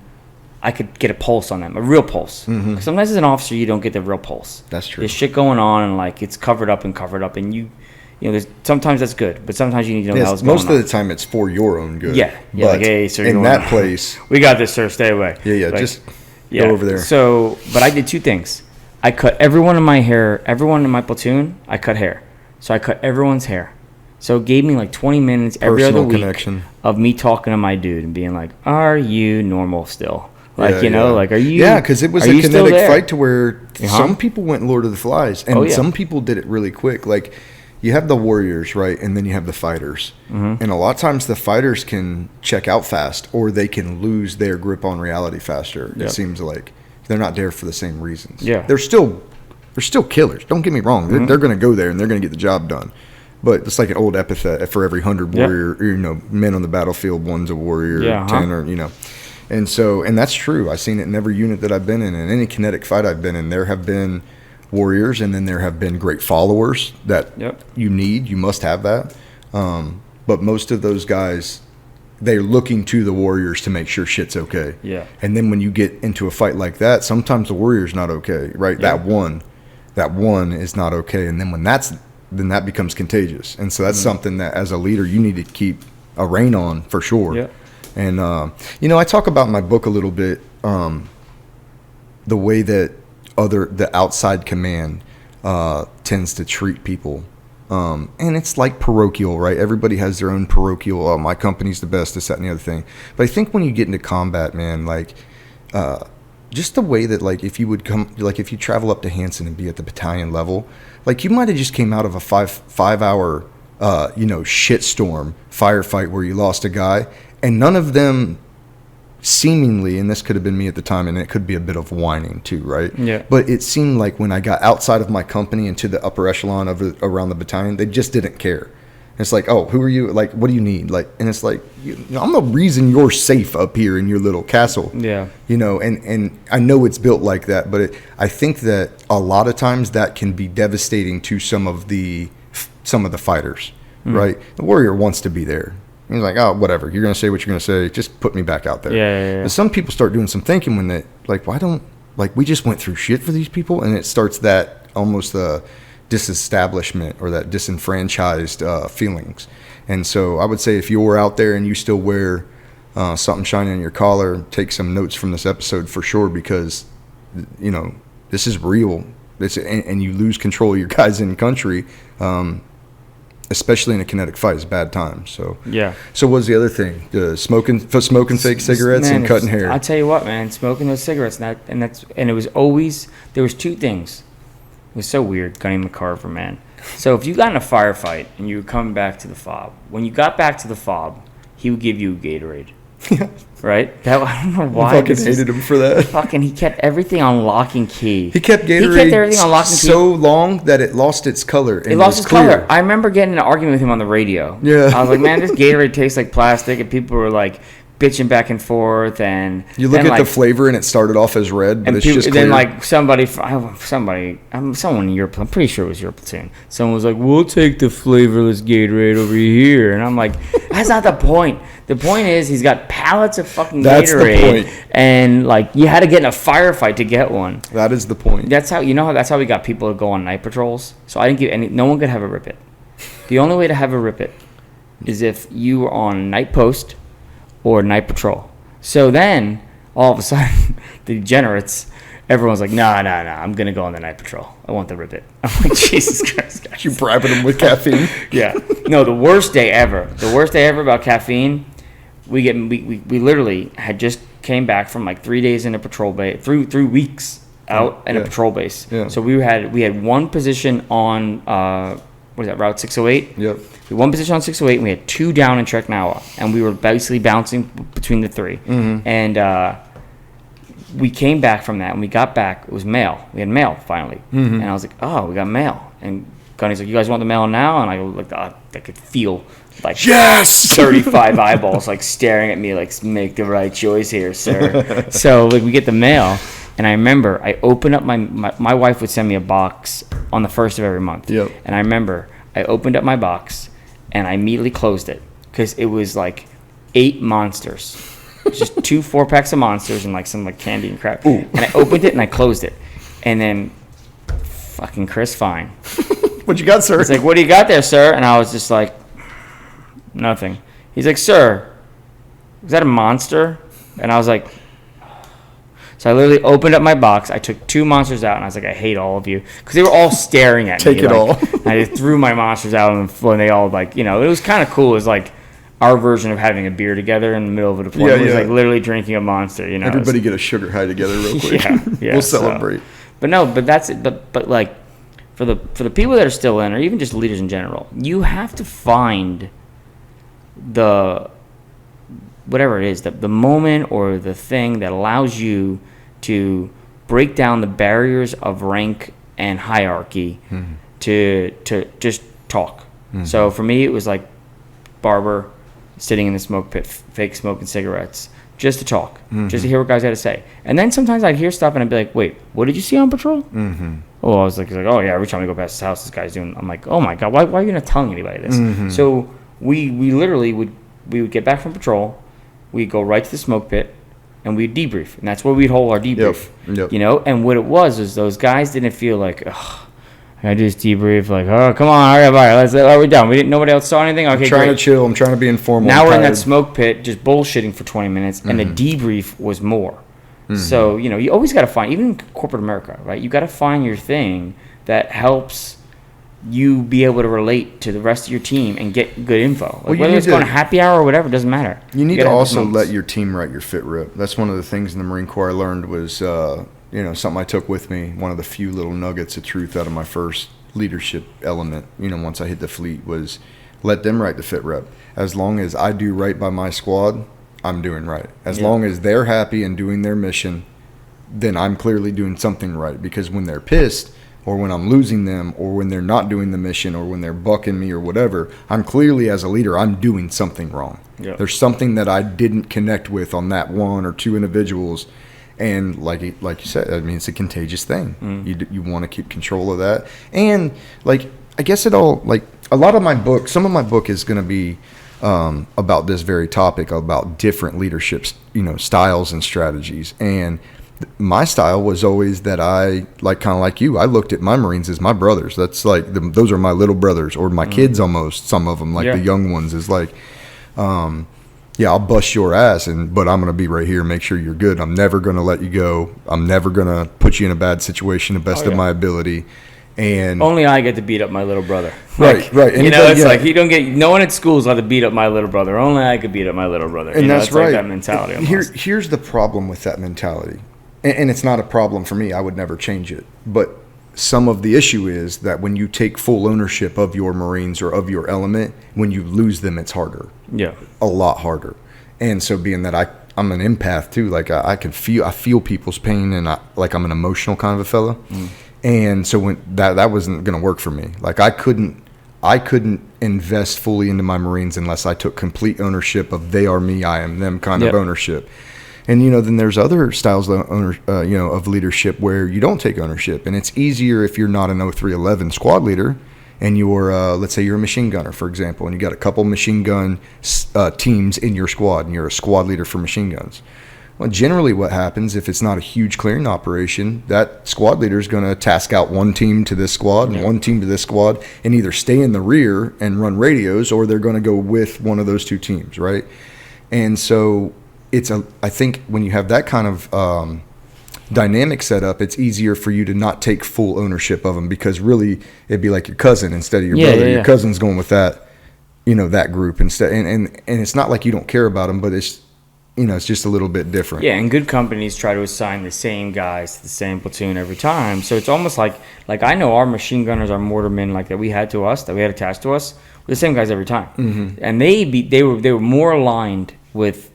I could get a pulse on them, a real pulse. Sometimes as an officer, you don't get the real pulse. That's true. There's shit going on, and it's covered up, and you sometimes that's good, but sometimes you need to know what's going on. Most of the time, it's for your own good. Yeah. But like, hey, sir, in that place, we got this, sir. Stay away. Yeah. Like, just go over there. So, but I did two things. I cut everyone in my platoon. I cut hair. So I cut everyone's hair. So it gave me like 20 minutes every other week of me talking to my dude and being like, "Are you normal still?" Like, like, are you? Yeah, because it was a kinetic fight to where some people went Lord of the Flies, and some people did it really quick. Like, you have the warriors, right, and then you have the fighters. And a lot of times the fighters can check out fast, or they can lose their grip on reality faster. It seems like they're not there for the same reasons. Yeah, they're still killers. Don't get me wrong; they're going to go there and they're going to get the job done. But it's like an old epithet for every 100 warrior, men on the battlefield, one's a warrior, 10 or and that's true. I've seen it in every unit that I've been in any kinetic fight I've been in. There have been warriors, and then there have been great followers that you must have that. But most of those guys, they're looking to the warriors to make sure shit's okay. Yeah. And then when you get into a fight like that, sometimes the warrior's not okay, right? Yeah. That one is not okay, and then then that becomes contagious. And so that's something that as a leader you need to keep a rein on for sure. Yeah. And I talk about in my book a little bit the way that the outside command tends to treat people. And it's like parochial, right? Everybody has their own parochial. My company's the best, this, that, and the other thing. But I think when you get into combat, man, like just the way that, like, if you travel up to Hanson and be at the battalion level, like, you might have just came out of a five hour shitstorm firefight where you lost a guy, and none of them seemingly, and this could have been me at the time, and it could be a bit of whining too, right? Yeah. But it seemed like when I got outside of my company into the upper echelon around the battalion, they just didn't care. It's like, oh, who are you? Like, what do you need? Like, and it's like, I'm the reason you're safe up here in your little castle. Yeah. And I know it's built like that, but I think that a lot of times that can be devastating to some of the fighters, right? The warrior wants to be there. He's like, oh, whatever. You're going to say what you're going to say. Just put me back out there. Yeah. But some people start doing some thinking when they, like, we just went through shit for these people, and it starts that almost disestablishment or that disenfranchised feelings. And so I would say if you're out there and you still wear something shiny on your collar, take some notes from this episode for sure, because, this is real. And you lose control of your guys in country, especially in a kinetic fight, is bad times. So yeah. So what's the other thing? Smoking fake cigarettes and cutting hair. I'll tell you what, man. Smoking those cigarettes, and it was always, there was two things. It was so weird, Gunny McCarver, man. So if you got in a firefight and you were coming back to the fob, when you got back to the fob, he would give you a Gatorade. Yeah. Right? I don't know why. I fucking hated him for that. He kept everything on lock and key. He kept everything on lock and key so long that it lost its color. It lost its color. I remember getting in an argument with him on the radio. Yeah. I was like, man, this Gatorade tastes like plastic, and people were like bitching back and forth, and you look at the flavor and it started off as red, but it's just clear. Then like someone in your, I'm pretty sure it was your platoon, someone was like, we'll take the flavorless Gatorade over here, and I'm like, that's not the point. The point is he's got pallets of fucking Gatorade, and like you had to get in a firefight to get one. That is the point. That's how that's how we got people to go on night patrols. So I didn't give no one could have a rip it. The only way to have a rip it is if you were on night post or night patrol. So then, all of a sudden, the degenerates, everyone's like, nah, I'm going to go on the night patrol. I want the rip it. I'm like, Jesus Christ, guys. You bribing them with caffeine? Yeah. No, the worst day ever about caffeine, we literally had just came back from like 3 days in a patrol base, 3 weeks out in a patrol base. Yeah. So we had one position on, Route 608? Yep. We had one position on 608, and we had 2 down in Treknawa, and we were basically bouncing between the 3. Mm-hmm. And we came back from that, and we got back. It was mail. We had mail finally, and I was like, "Oh, we got mail." And Gunny's like, "You guys want the mail now?" And I go, like, I could feel like 35 eyeballs like staring at me, like, make the right choice here, sir. So like we get the mail, and I remember I opened up my wife would send me a box on the 1st of every month. Yep. And I remember I opened up my box and I immediately closed it because it was like 8 monsters. Just 2 4-packs of monsters and like some like candy and crap. Ooh. And I opened it and I closed it. And then fucking Chris Fine What you got, sir? He's like, what do you got there, sir? And I was just like, nothing. He's like, sir, is that a monster? And I was like, so I literally opened up my box. I took 2 monsters out, and I was like, I hate all of you. Because they were all staring at me. Take it all. I just threw my monsters out on the floor, and they all, like, it was kind of cool. It was like our version of having a beer together in the middle of a deployment. It was like literally drinking a monster, Everybody get a sugar high together real quick. Yeah. We'll celebrate. But that's it. But like, for the people that are still in, or even just leaders in general, you have to find whatever it is, the moment or the thing that allows you to break down the barriers of rank and hierarchy to just talk. So for me, it was like barber sitting in the smoke pit, fake smoking cigarettes, just to talk, just to hear what guys had to say. And then sometimes I'd hear stuff and I'd be like, wait, what did you see on patrol? Oh, I was like, oh yeah, every time we go past his house, this guy's doing. I'm like, oh my God, why are you not telling anybody this? So we literally would get back from patrol, we'd go right to the smoke pit, and we'd debrief, and that's where we'd hold our debrief. Yep. And what it was is those guys didn't feel like, ugh, I just debrief, like, oh, come on, all right, bye, we're done. Nobody else saw anything. Okay, I'm trying great. to chill. I'm trying to be informal. Now we're in that smoke pit, just bullshitting for 20 minutes, and the debrief was more. So you always got to find, even in corporate America, right? You got to find your thing that helps you be able to relate to the rest of your team and get good info. Like, whether it's going to happy hour or whatever, it doesn't matter. You need to also let your team write your fit rep. That's one of the things in the Marine Corps I learned was, something I took with me. One of the few little nuggets of truth out of my first leadership element, once I hit the fleet, was let them write the fit rep. As long as I do right by my squad, I'm doing right. As long as they're happy and doing their mission, then I'm clearly doing something right. Because when they're pissed, or when I'm losing them, or when they're not doing the mission, or when they're bucking me or whatever, I'm clearly, as a leader, I'm doing something wrong. Yep. There's something that I didn't connect with on that 1 or 2 individuals. And like you said, I mean, it's a contagious thing. You want to keep control of that. And I guess a lot of my book, some of my book is going to be about this very topic, about different leaderships, styles and strategies. And my style was always that I, kind of like you, I looked at my Marines as my brothers. That's those are my little brothers, or my kids almost, some of them, the young ones, is like, I'll bust your ass, but I'm going to be right here and make sure you're good. I'm never going to let you go. I'm never going to put you in a bad situation to the best of my ability. And only I get to beat up my little brother. Right. It's like you don't get, no one at school is allowed to beat up my little brother. Only I could beat up my little brother. And that's right. Like that mentality. Here's the problem with that mentality. And it's not a problem for me. I would never change it. But some of the issue is that when you take full ownership of your Marines or of your element, when you lose them, it's harder. Yeah. A lot harder. And so being that I'm an empath too, I feel people's pain, and I'm an emotional kind of a fella. And so when that wasn't going to work for me. I couldn't invest fully into my Marines unless I took complete ownership of they are me, I am them kind of ownership. And, then there's other styles of leadership where you don't take ownership. And it's easier if you're not an 0311 squad leader and you're, let's say you're a machine gunner, for example, and you got a couple machine gun teams in your squad, and you're a squad leader for machine guns. Well, generally what happens, if it's not a huge clearing operation, that squad leader is going to task out one team to this squad and one team to this squad, and either stay in the rear and run radios, or they're going to go with one of those two teams, right? And so I think when you have that kind of dynamic set up, it's easier for you to not take full ownership of them, because really it'd be like your cousin instead of your brother. Your cousin's going with that, that group instead. And it's not like you don't care about them, but it's just a little bit different. Yeah, and good companies try to assign the same guys to the same platoon every time. So it's almost like I know our machine gunners, our mortarmen, that we had attached to us, were the same guys every time. Mm-hmm. And they were more aligned with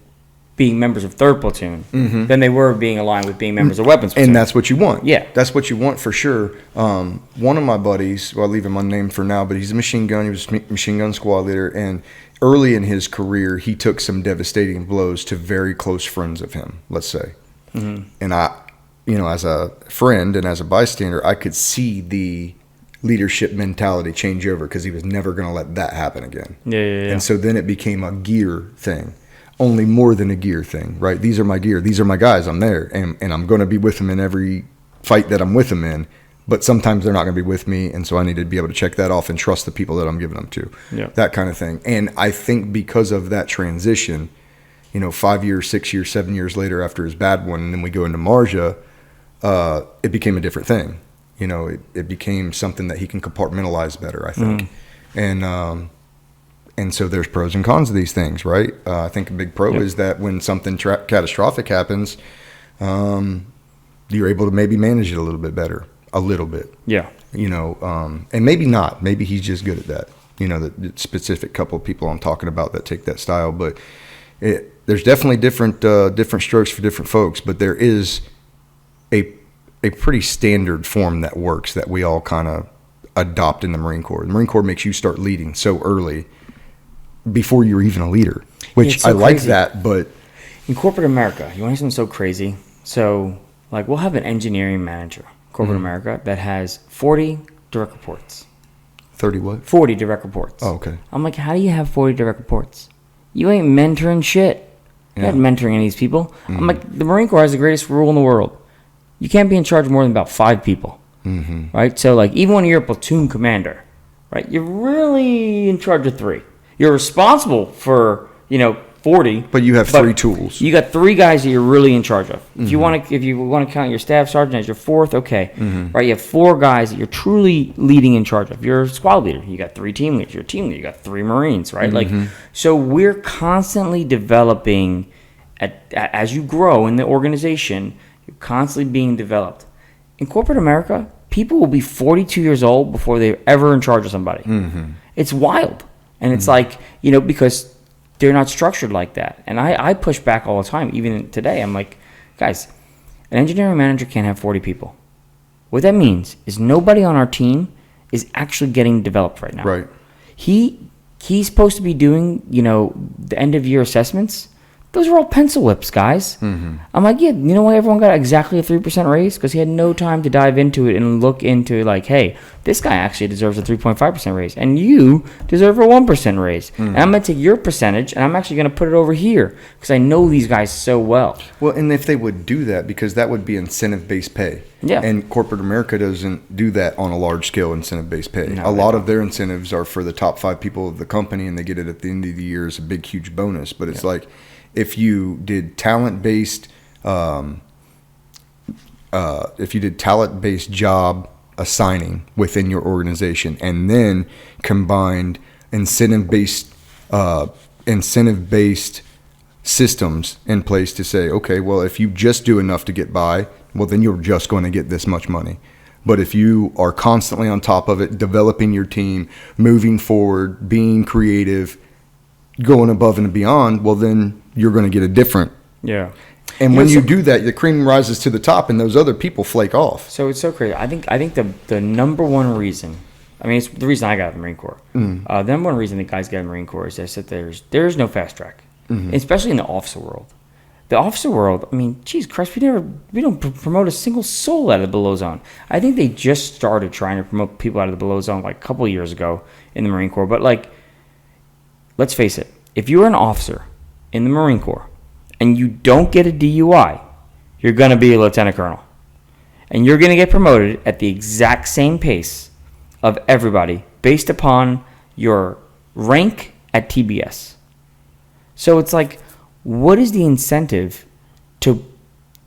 being members of 3rd Platoon than they were being aligned with being members of Weapons Platoon. And that's what you want. Yeah. That's what you want for sure. One of my buddies, I'll leave him unnamed for now, but he's a machine gun. He was a machine gun squad leader. And early in his career, he took some devastating blows to very close friends of him, let's say. Mm-hmm. And I, as a friend and as a bystander, I could see the leadership mentality change over, because he was never going to let that happen again. Yeah. And so then it became a gear thing. Only more than a gear thing, right? These are my gear. These are my guys. I'm there. And I'm going to be with them in every fight that I'm with them in. but sometimes they're not going to be with me, and so I need to be able to check that off and trust the people that I'm giving them to. Yeah. That kind of thing. And I think because of that transition, 5 years, 6 years, 7 years later after his bad one, and then we go into Marjah, it became a different thing. It became something that he can compartmentalize better, I think. And so there's pros and cons of these things, right? I think a big pro is that when something catastrophic happens, you're able to maybe manage it a little bit better. A little bit. Yeah. And maybe not. Maybe he's just good at that. The specific couple of people I'm talking about that take that style. But there's definitely different strokes for different folks. But there is a pretty standard form that works that we all kind of adopt in the Marine Corps. The Marine Corps makes you start leading so early before you're even a leader, which so I like that. But in corporate America, you want to hear something so crazy? So, we'll have an engineering manager. Corporate America that has 40 direct reports. 30 what? 40 direct reports. Oh, okay. I'm like, how do you have 40 direct reports? You ain't mentoring shit. You're not mentoring any of these people. I'm like, the Marine Corps has the greatest rule in the world. You can't be in charge of more than about 5 people. Right? So, even when you're a platoon commander, right, you're really in charge of 3. You're responsible for, 40. But you have 3 tools. You got 3 guys that you're really in charge of. If you want to count your staff sergeant as your 4th, okay. Right? You have 4 guys that you're truly leading in charge of. You're a squad leader. You got 3 team leaders. You're a team leader. You got 3 Marines, right? So we're constantly developing as you grow in the organization, you're constantly being developed. In corporate America, people will be 42 years old before they're ever in charge of somebody. It's wild. And it's because they're not structured like that. And I push back all the time, even today. I'm like, guys, an engineering manager can't have 40 people. What that means is nobody on our team is actually getting developed right now. Right. He's supposed to be doing, the end of year assessments. Those are all pencil whips, guys. I'm like, yeah, you know why everyone got exactly a 3% raise? Because he had no time to dive into it and look into hey, this guy actually deserves a 3.5% raise, and you deserve a 1% raise. And I'm going to take your percentage, and I'm actually going to put it over here because I know these guys so well. Well, and if they would do that, because that would be incentive-based pay. Yeah. And corporate America doesn't do that on a large-scale incentive-based pay. No, a lot of their incentives are for the top 5 people of the company, and they get it at the end of the year as a big, huge bonus. But it's if you did talent-based job assigning within your organization, and then combined incentive-based systems in place to say, okay, well, if you just do enough to get by, well, then you're just going to get this much money. But if you are constantly on top of it, developing your team, moving forward, being creative, going above and beyond, well, then you're going to get a different. Yeah. And when you do that, the cream rises to the top, and those other people flake off. So it's so crazy. I think the number one reason, it's the reason I got out of the Marine Corps. The number one reason the guys get out of the Marine Corps is that there is no fast track, especially in the officer world. The officer world, geez, Christ, we don't promote a single soul out of the below zone. I think they just started trying to promote people out of the below zone a couple of years ago in the Marine Corps. But let's face it, if you're an officer in the Marine Corps and you don't get a DUI, you're going to be a lieutenant colonel. And you're going to get promoted at the exact same pace of everybody based upon your rank at TBS. So it's what is the incentive to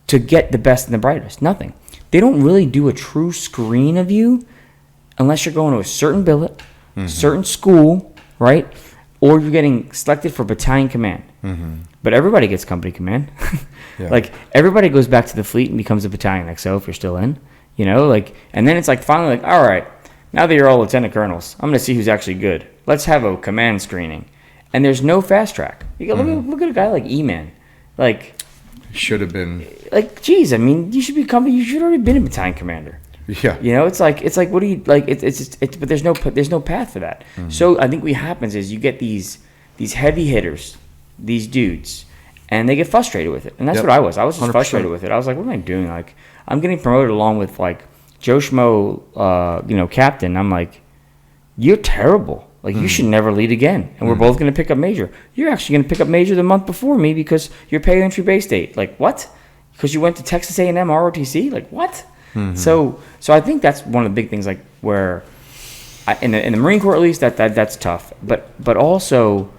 get the best and the brightest? Nothing. They don't really do a true screen of you unless you're going to a certain billet, certain school, right? Or you're getting selected for battalion command. But everybody gets company command. Everybody goes back to the fleet and becomes a battalion XO if you're still in. And then it's finally all right, now that you're all lieutenant colonels, I'm going to see who's actually good. Let's have a command screening. And there's no fast track. You look at a guy like E-Man. Should have been. Geez, you should have already been a battalion commander. Yeah. It's what do you but there's no path for that. So I think what happens is you get these heavy hitters, these dudes, and they get frustrated with it. And that's what I was. I was just 100%. Frustrated with it. I was like, what am I doing? I'm getting promoted along with Joe Schmo, captain. I'm like, you're terrible. You should never lead again. And we're both going to pick up major. You're actually going to pick up major the month before me because your pay entry base date. What? Because you went to Texas A&M ROTC? What? So I think that's one of the big things, like where in the Marine Corps at least that's tough. But also,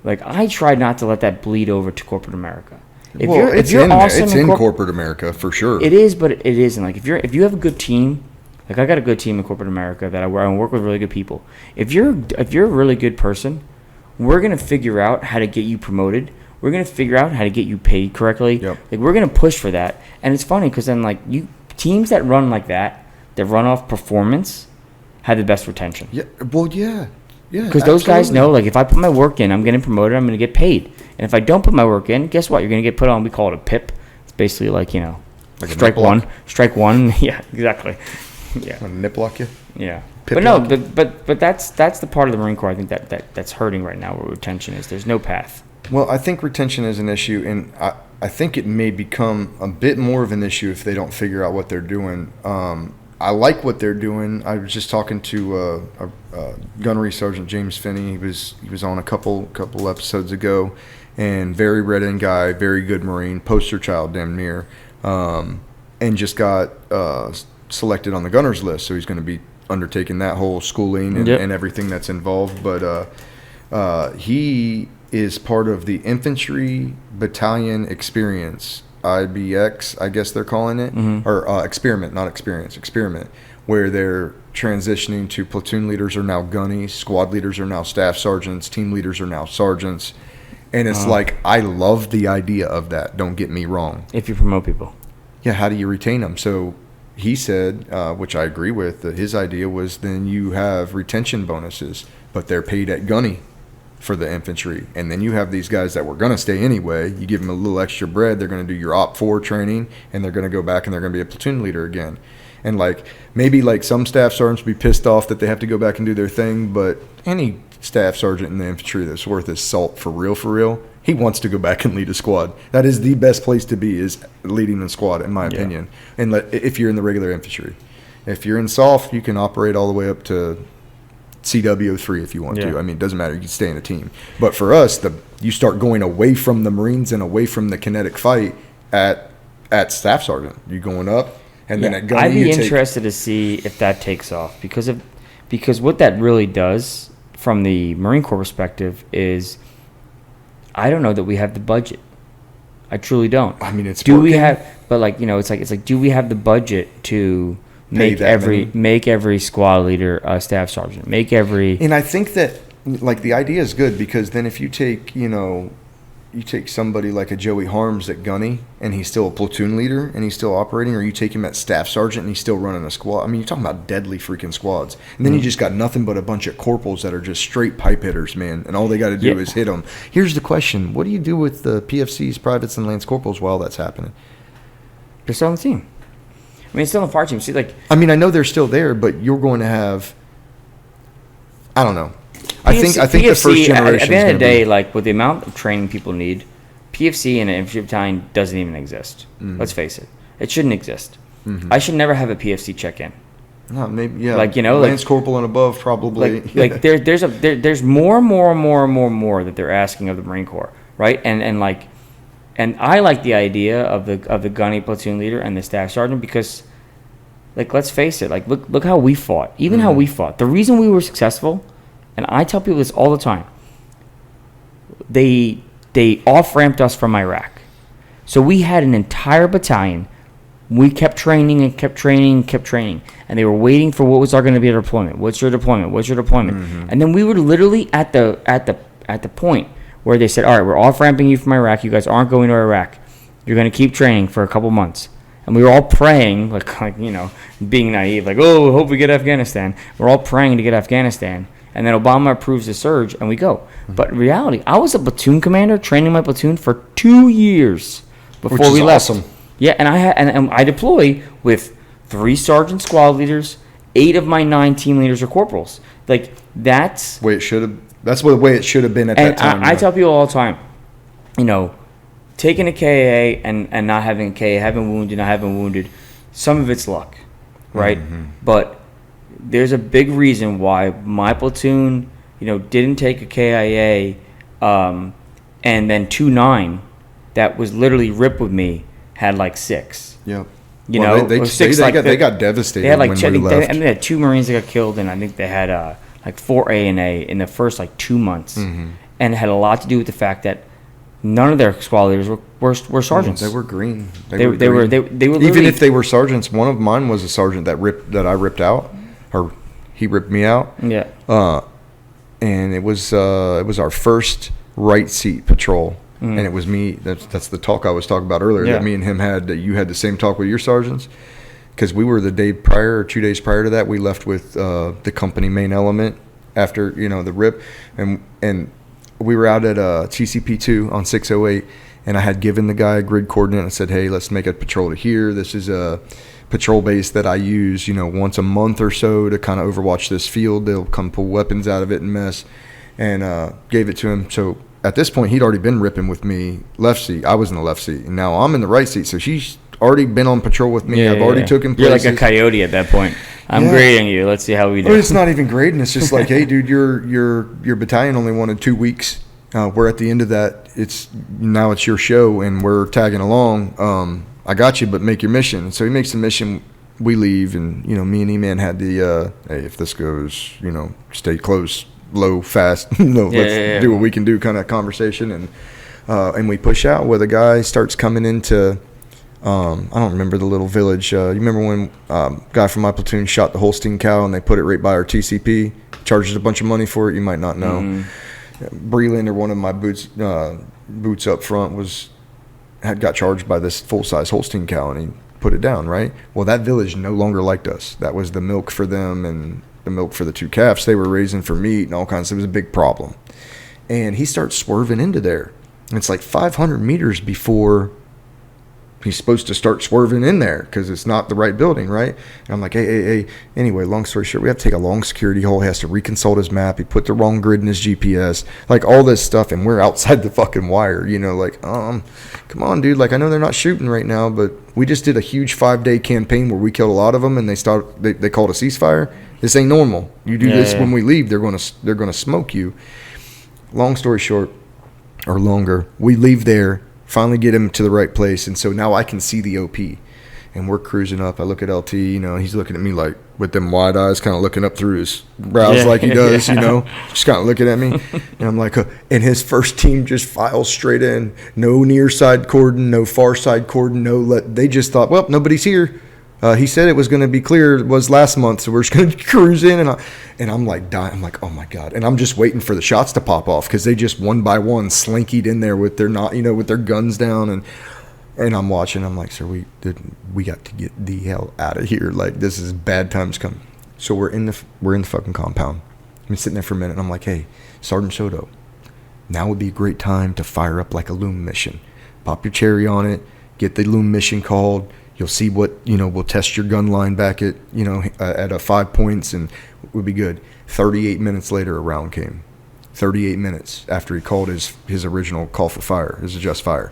like, I try not to let that bleed over to corporate America. It's in corporate America for sure. It is, but it isn't. Like if you have a good team, like I got a good team in corporate America that I work with really good people. If you're a really good person, we're gonna figure out how to get you promoted. We're gonna figure out how to get you paid correctly. Yep. Like we're gonna push for that. And it's funny because then like teams that run like that run off performance, have the best retention. Yeah. Well, yeah. Yeah. Because those guys know, like, if I put my work in, I'm getting promoted, I'm going to get paid. And if I don't put my work in, guess what? You're going to get put on, we call it a PIP. It's basically like, like strike one. Strike one. Yeah, exactly. Yeah. Nip lock you? Yeah. Pip but no, lock. but that's the part of the Marine Corps I think that's hurting right now where retention is. There's no path. Well, I think retention is an issue, and I think it may become a bit more of an issue if they don't figure out what they're doing. I like what they're doing. I was just talking to Gunnery Sergeant James Finney. He was on a couple episodes ago, and very red-end guy, very good Marine, poster child damn near, and just got selected on the gunners list. So he's going to be undertaking that whole schooling and everything that's involved. But he is part of the Infantry Battalion Experience. IBX, I guess they're calling it, or experiment, not experience, experiment, where they're transitioning to platoon leaders are now gunnies, squad leaders are now staff sergeants, team leaders are now sergeants, and it's like, I love the idea of that, don't get me wrong. If you promote people. Yeah, how do you retain them? So he said, which I agree with, that his idea was then you have retention bonuses, but they're paid at gunny for the infantry, and then you have these guys that were going to stay anyway. You give them a little extra bread, they're going to do your op 4 training, and they're going to go back and they're going to be a platoon leader again. And like maybe like some staff sergeants be pissed off that they have to go back and do their thing, but any staff sergeant in the infantry that's worth his salt for real, he wants to go back and lead a squad. That is the best place to be, is leading the squad, in my opinion. And if you're in the regular infantry, if you're in SOF, you can operate all the way up to CW3 if you want to. I mean, it doesn't matter. You can stay in a team. But for us, you start going away from the Marines and away from the kinetic fight at staff sergeant. You're going up, and then at gunny, I'd be interested to see if that takes off because what that really does from the Marine Corps perspective is, I don't know that we have the budget. I truly don't. I mean, it's do we have? But like it's like do we have the budget to make every squad leader a staff sergeant, and I think that like the idea is good, because then if you take you take somebody like a Joey Harms at gunny and he's still a platoon leader and he's still operating, or you take him at staff sergeant and he's still running a squad. I mean, you're talking about deadly freaking squads, and then you just got nothing but a bunch of corporals that are just straight pipe hitters, man, and all they got to do is hit them. Here's the question: what do you do with the PFCs, privates, and lance corporals while that's happening? They're still on the team. I mean, it's still on the fire team. See, like, I mean, I know they're still there, but you're going to have, I don't know. I think the first generation. At the end of the day, like with the amount of training people need, PFC in an infantry battalion doesn't even exist. Let's face it; it shouldn't exist. I should never have a PFC check-in. No, maybe like lance corporal and above probably. There's more that they're asking of the Marine Corps, right? And I like the idea of the gunny platoon leader and the staff sergeant, because, like, let's face it, like look how we fought. Even how we fought. The reason we were successful, and I tell people this all the time, they off-ramped us from Iraq. So we had an entire battalion. We kept training and kept training and kept training. And they were waiting for what was going to be our deployment. What's your deployment? What's your deployment? And then we were literally at the point where they said, all right, we're off-ramping you from Iraq. You guys aren't going to Iraq. You're going to keep training for a couple months. And we were all praying, like being naive, like, oh, hope we get Afghanistan. We're all praying to get Afghanistan. And then Obama approves the surge, and we go. But in reality, I was a platoon commander training my platoon for 2 years before we left. Awesome. Yeah, and I deploy with 3 sergeant squad leaders, 8 of my 9 team leaders are corporals. Like, that's the way it should have. That's the way it should have been at that time. I tell people all the time, taking a KA and not having a KA, having wounded, not having wounded, some of it's luck, right? But there's a big reason why my platoon, didn't take a KIA, and then 2-9 that was literally ripped with me had like 6. Yep. You know, they got devastated. They had like when we left. they had 2 Marines that got killed, and I think they had like 4 A&A in the first like 2 months, and it had a lot to do with the fact that none of their squad leaders were sergeants. They were green. They were even if they were sergeants. One of mine was a sergeant that I ripped out, or he ripped me out. Yeah. And it was our first right seat patrol. And it was me. That's the talk I was talking about earlier. Yeah. That me and him had. That you had the same talk with your sergeants, because we were the day prior or 2 days prior to that. We left with the company main element after the rip, and we were out at TCP2 on 608, and I had given the guy a grid coordinate and said, hey, let's make a patrol to here. This is a patrol base that I use once a month or so to kind of overwatch this field. They'll come pull weapons out of it and mess, and gave it to him. So at this point, he'd already been ripping with me left seat. I was in the left seat, and now I'm in the right seat. So she's already been on patrol with me. I've already taken places. You're like a coyote at that point. I'm grading you. Let's see how we do. Well, it's not even grading. It's just like, hey, dude, your battalion only wanted 2 weeks. We're at the end of that. It's your show, and we're tagging along. I got you, but make your mission. So he makes the mission. We leave, and me and E-Man had the hey, if this goes, stay close, low, fast. Let's do what we can do kind of conversation, and we push out. Where the guy starts coming into, I don't remember the little village. You remember when guy from my platoon shot the Holstein cow, and they put it right by our TCP, charged a bunch of money for it. You might not know. Breland, one of my boots up front, got charged by this full-size Holstein cow, and he put it down, right? Well, that village no longer liked us. That was the milk for them and the milk for the 2 calves they were raising for meat and all kinds. It was a big problem. And he starts swerving into there. And it's like 500 meters before he's supposed to start swerving in there, because it's not the right building, right? And I'm like, hey. Anyway, long story short, we have to take a long security hole. He has to reconsult his map. He put the wrong grid in his GPS, like all this stuff, and we're outside the fucking wire, like, come on, dude. Like, I know they're not shooting right now, but we just did a huge 5-day campaign where we killed a lot of them, and they called a ceasefire. This ain't normal. You do this when we leave, they're gonna smoke you. Long story short, or longer, we leave there. Finally get him to the right place, and so now I can see the OP, and we're cruising up. I look at LT, he's looking at me like with them wide eyes, kind of looking up through his brows like he does, just kind of looking at me, and I'm like, and his first team just files straight in, no near side cordon, no far side cordon, they just thought, well, nobody's here. He said it was going to be clear. It was last month, so we're just going to cruise in. And I'm like dying. I'm like, oh my god! And I'm just waiting for the shots to pop off, because they just one by one slinkied in there with their with their guns down. And I'm watching. I'm like, sir, we got to get the hell out of here. Like, this is bad times coming. So we're in the fucking compound. I'm sitting there for a minute. And I'm like, hey, Sergeant Soto, now would be a great time to fire up like a loom mission. Pop your cherry on it. Get the loom mission called. You'll see what, we'll test your gun line back at, at 5 points, and it would be good. 38 minutes later, a round came. 38 minutes after he called his original call for fire, his adjust fire.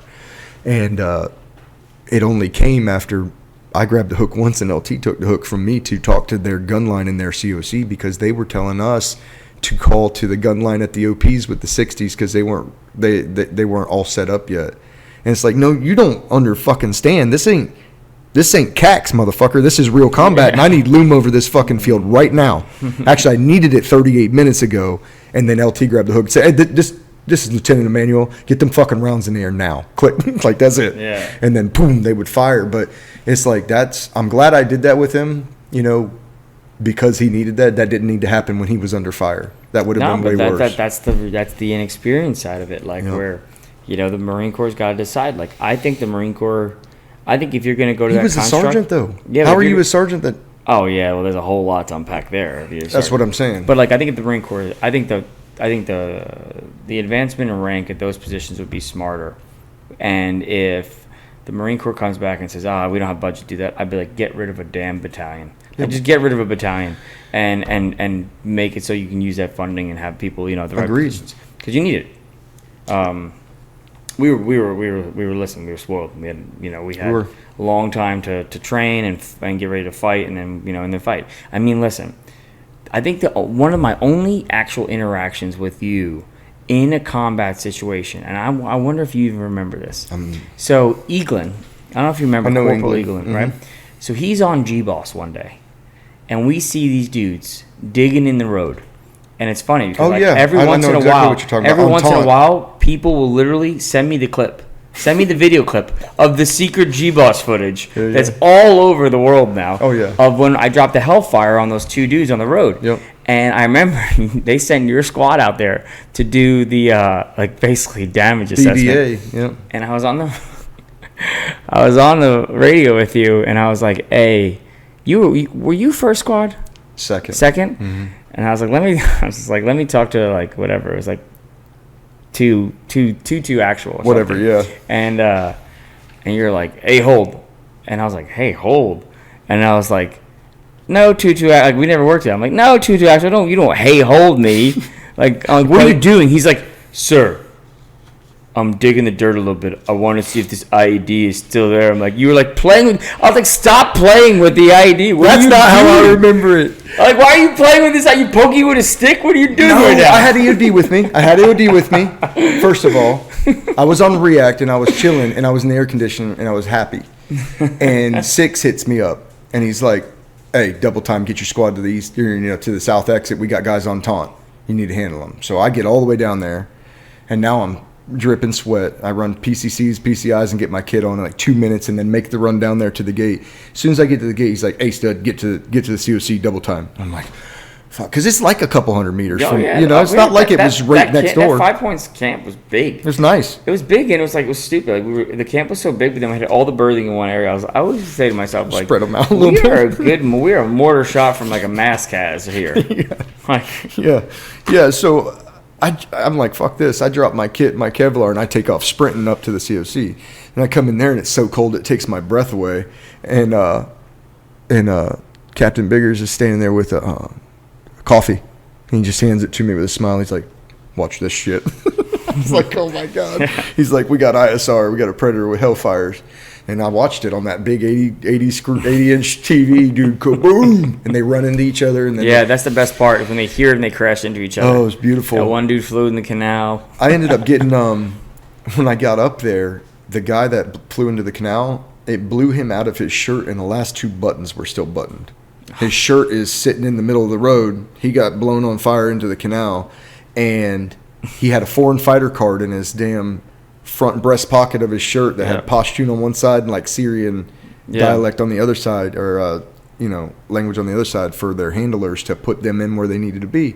And it only came after I grabbed the hook once, and LT took the hook from me to talk to their gun line in their COC, because they were telling us to call to the gun line at the OPs with the 60s, because they weren't all set up yet. And it's like, no, you don't stand. This ain't CAX, motherfucker. This is real combat, and I need loom over this fucking field right now. Actually, I needed it 38 minutes ago, and then LT grabbed the hook and said, hey, this is Lieutenant Emmanuel. Get them fucking rounds in the air now. Click. Like, that's it. Yeah. And then, boom, they would fire. But it's like, I'm glad I did that with him, because he needed that. That didn't need to happen when he was under fire. That would have been way worse. That's the inexperienced side of it, where, the Marine Corps has got to decide. Like, I think the Marine Corps... I think if you're going to go to that construct... He was a sergeant, though. Yeah, how are you a sergeant that... Oh, yeah, well, there's a whole lot to unpack there. That's what I'm saying. But, I think at the Marine Corps, I think the advancement in rank at those positions would be smarter. And if the Marine Corps comes back and says, we don't have budget to do that, I'd be like, get rid of a damn battalion. Just get rid of a battalion and make it so you can use that funding and have people, the right positions. Because you need it. We were listening. We were spoiled. We had a long time to train and get ready to fight, and then and then fight. I mean, listen. I think that one of my only actual interactions with you in a combat situation, and I wonder if you even remember this. So Eaglin, I don't know if you remember Corporal Eaglin, right? So he's on G-Boss one day, and we see these dudes digging in the road. And it's funny because every once in a while, people will literally send me the clip. Send me the video clip of the secret G-Boss footage that's all over the world now. Oh, yeah. Of when I dropped the Hellfire on those two dudes on the road. Yep. And I remember they sent your squad out there to do the basically damage assessment. BDA, yep. And I was on the radio with you, and I was like, "Hey, were you first squad? Second. Mm-hmm. And I was like, let me talk to like whatever. It was like two actual. Or whatever, something. yeah. And you're like, hey, hold. And I was like, hey, hold. And I was like, no, 2-2, like we never worked out. I'm like, no, 2-2 actual. You don't hey, hold me. like, what are you doing? He's like, sir, I'm digging the dirt a little bit. I want to see if this IED is still there. I'm like, you were like playing with. I was like, stop playing with the IED. That's not how I remember it. Like, why are you playing with this? Are you poking with a stick? What are you doing right now? I had EOD with me. First of all, I was on React and I was chilling and I was in the air conditioning and I was happy. And 6 hits me up and he's like, hey, double time, get your squad to the east, to the south exit. We got guys on taunt. You need to handle them. So I get all the way down there and now I'm dripping sweat. I run PCCs, PCIs, and get my kid on in like 2 minutes, and then make the run down there to the gate. As soon as I get to the gate, he's like, "Hey, stud, get to the COC double time." I'm like, "Fuck," because it's like a couple hundred meters from. It's not like it was right next door. That 5 Points camp was big. It was nice. It was big, and it was stupid. Like the camp was so big, but then we had all the berthing in one area. I always say to myself, like, spread them out a little bit. We are a mortar shot from like a Mascaz here. Yeah. So. I'm like, fuck this. I drop my kit, my Kevlar, and I take off sprinting up to the COC. And I come in there, and it's so cold it takes my breath away. And Captain Biggers is standing there with a coffee. And he just hands it to me with a smile. He's like, watch this shit. I was like, oh, my God. He's like, we got ISR. We got a Predator with Hellfires. And I watched it on that big 80-inch TV, dude. Kaboom! And they run into each other. And then that's the best part. When they hear it and they crash into each other. Oh, it was beautiful. That one dude flew in the canal. I ended up getting, when I got up there, the guy that flew into the canal, it blew him out of his shirt, and the last 2 buttons were still buttoned. His shirt is sitting in the middle of the road. He got blown on fire into the canal, and he had a foreign fighter card in his damn front breast pocket of his shirt that had Pashtun on one side and like Syrian dialect on the other side, or language on the other side for their handlers to put them in where they needed to be.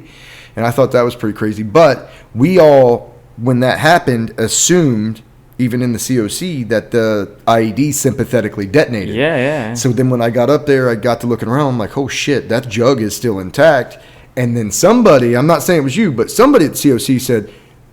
And I thought that was pretty crazy. But we all, when that happened, assumed, even in the COC, that the IED sympathetically detonated. Yeah. So then when I got up there, I got to looking around. I'm like, oh shit, that jug is still intact. And then somebody, I'm not saying it was you, but somebody at COC said,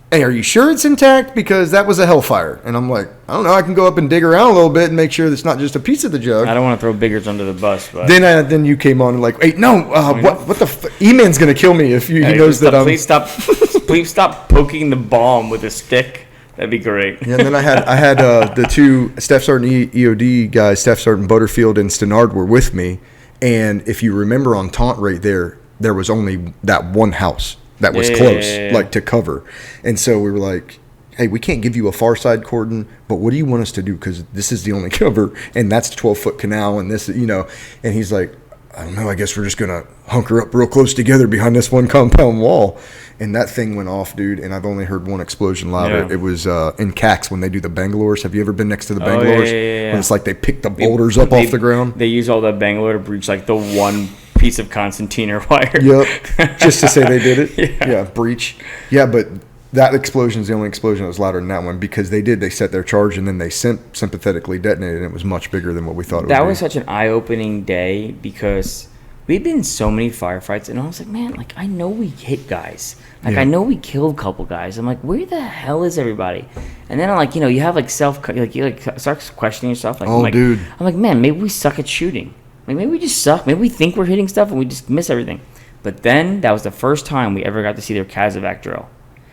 hey, are you sure it's intact? Because that was a Hellfire. And I'm like, I don't know. I can go up and dig around a little bit and make sure it's not just a piece of the jug. I don't want to throw Biggers under the bus. But then you came on and like, hey, no, what the E-Man's going to kill me if he knows that I'm... Please stop poking the bomb with a stick. That'd be great. Yeah, and then I had the 2 Staff Sergeant EOD guys, Staff Sergeant Butterfield and Stenard, were with me. And if you remember on Taunt right there was only that one house that was close, like to cover. And so we were like, hey, we can't give you a far side cordon, but what do you want us to do? Because this is the only cover, and that's the 12-foot canal, and this, And he's like, I don't know, I guess we're just going to hunker up real close together behind this one compound wall. And that thing went off, dude, and I've only heard one explosion louder. Yeah. It was in CAX when they do the Bangalores. Have you ever been next to the Bangalores? Yeah. When it's like they pick the boulders up off the ground? They use all that Bangalore to breach like the one piece of concertina wire. Yep, just to say they did it. Yeah, breach. Yeah, but that explosion is the only explosion that was louder than that one, because they set their charge and then they sympathetically detonated, and it was much bigger than what we thought it would be. That was such an eye-opening day, because we've been in so many firefights, and I was like, man, like, I know we hit guys. Like, I know we killed a couple guys. I'm like, where the hell is everybody? And then I'm like, you have like you start questioning yourself. Like, dude. I'm like, man, maybe we suck at shooting. Like, maybe we just suck. Maybe we think we're hitting stuff and we just miss everything. But then that was the first time we ever got to see their Kazovac drill.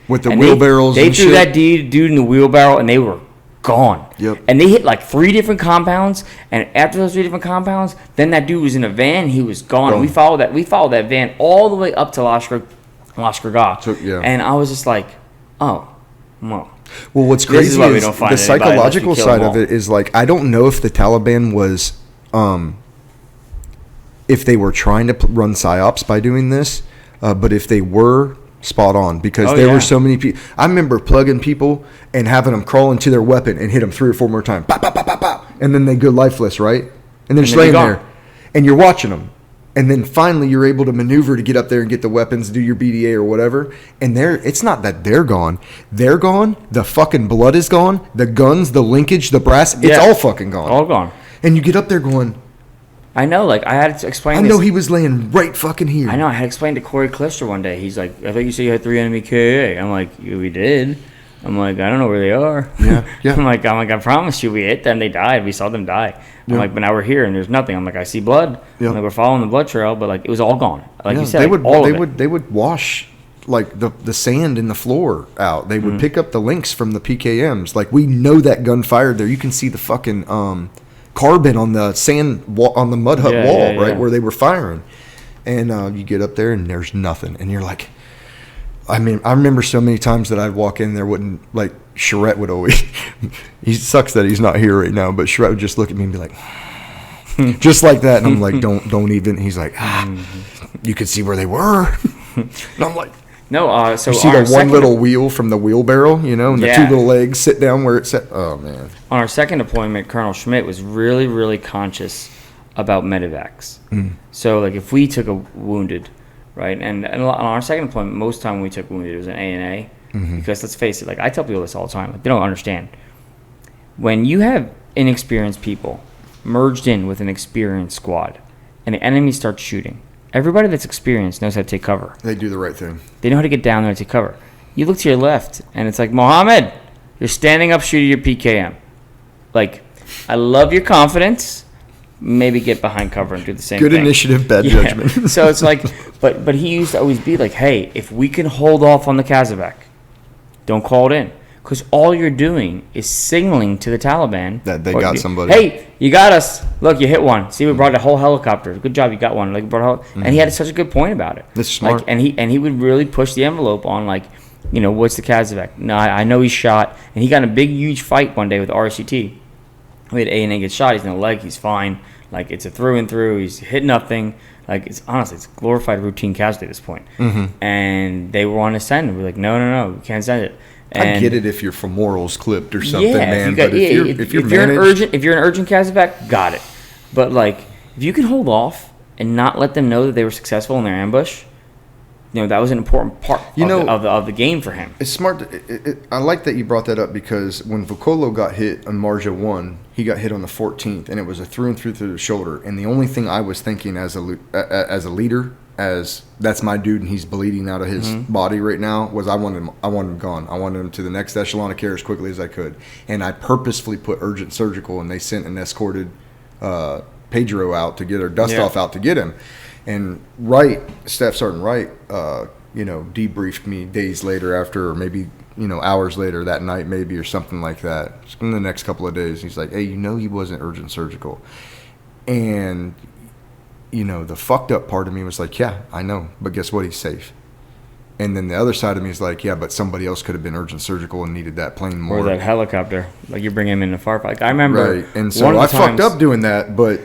With the wheelbarrows and shit. They threw that dude in the wheelbarrow, and they were gone. Yep. And they hit like 3 different compounds, and after those 3 different compounds, then that dude was in a van. He was gone. And we followed that van all the way up to Lashkar Gah. And I was just like, oh, well. Well, what's crazy is the psychological side of it is, like, I don't know if the Taliban was if they were trying to run psyops by doing this, but if they were spot on, because there were so many people. I remember plugging people and having them crawl into their weapon and hit them 3 or 4 more times, pop, pop, pop, pop, pop, and then they go lifeless, right? And they're just laying there, and you're watching them. And then finally you're able to maneuver to get up there and get the weapons, do your BDA or whatever. And it's not that they're gone. They're gone. The fucking blood is gone. The guns, the linkage, the brass, it's all fucking gone. All gone. And you get up there going, I know, like, I had to explain I know he was laying right fucking here. I know, I had to explain to Corey Klister one day. He's like, I thought you said you had 3 enemy KA. I'm like, yeah, we did. I'm like, I don't know where they are. Yeah. I'm like, I promise you, we hit them. They died. We saw them die. I'm like, but now we're here and there's nothing. I'm like, I see blood. Yeah. I'm like, we're following the blood trail, but like, it was all gone. Like you said, they would wash like the sand in the floor out. They would pick up the links from the PKMs. Like, we know that gun fired there. You can see the fucking carbon on the sand on the mud hut wall, right where they were firing. And you get up there and there's nothing, and you're like. I mean, I remember so many times that I'd walk in there, wouldn't, like, Charette would always, he sucks that he's not here right now, but Charette would just look at me and be like, just like that. And I'm like, don't even, he's like, you could see where they were. And I'm like, no, so you see the one little wheel from the wheelbarrow, and the 2 little legs sit down where it's at. Oh, man. On our second deployment, Colonel Schmidt was really, really conscious about medevacs. So, like, if we took a wounded, right, and on our second deployment, most time when we took wounded, it was an A&A, because let's face it, like, I tell people this all the time, like, they don't understand. When you have inexperienced people merged in with an experienced squad, and the enemy starts shooting, everybody that's experienced knows how to take cover. They do the right thing. They know how to get down there and take cover. You look to your left, and it's like, Mohammed, you're standing up shooting your PKM. Like, I love your confidence. Maybe get behind cover and do the same thing. Good initiative, bad judgment. So it's like, but he used to always be like, hey, if we can hold off on the Kazakh, don't call it in. Because all you're doing is signaling to the Taliban. That they got somebody. Hey, you got us. Look, you hit one. See, we brought a whole helicopter. Good job, you got one. Like, and he had such a good point about it. That's smart. Like, and he would really push the envelope on, like, what's the Kazakh? No, I know he's shot. And he got in a big, huge fight one day with RCT. We had A&A get shot. He's in the leg. He's fine. Like, it's a through and through. He's hit nothing. Like, it's glorified routine casualty at this point. And they want to send it. We're like, no, we can't send it. And I get it if your femoral's clipped or something, man. But if you're an urgent Kazakh, got it. But like, if you can hold off and not let them know that they were successful in their ambush, that was an important part of the game for him. It's smart. I like that you brought that up, because when Vocolo got hit on Marjah 1, he got hit on the 14th, and it was a through and through the shoulder. And the only thing I was thinking as a leader, as that's my dude and he's bleeding out of his body right now, was I wanted him gone. I wanted him to the next echelon of care as quickly as I could. And I purposefully put urgent surgical, and they sent an escorted Pedro out to get, or Dustoff out to get him. And Staff Sergeant Wright, debriefed me days later after, or maybe, hours later that night maybe, or something like that. Just in the next couple of days, he's like, hey, he wasn't urgent surgical. And, the fucked up part of me was like, yeah, I know, but guess what? He's safe. And then the other side of me is like, yeah, but somebody else could have been urgent surgical and needed that plane more. Or that helicopter. Like, you bring him in a firefight. Like, I remember. Right. And so I fucked up doing that, but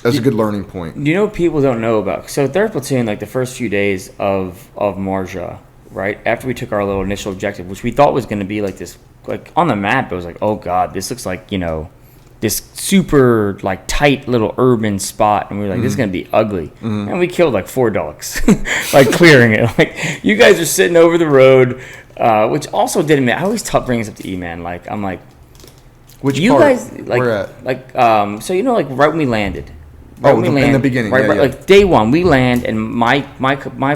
that's a good learning point. What people don't know about? So 3rd Platoon, like the first few days of Marjah, right? After we took our little initial objective, which we thought was going to be like this, like on the map, it was like, oh God, this looks like, this super like tight little urban spot. And we were like, this is going to be ugly. And we killed like 4 dogs, like clearing it. Like, you guys are sitting over the road, which also didn't matter. I always bring this up to E-Man. Like, I'm like, which you part? guys, like, where at? Like, so right when we landed. In the beginning, right, like day one, we land, and my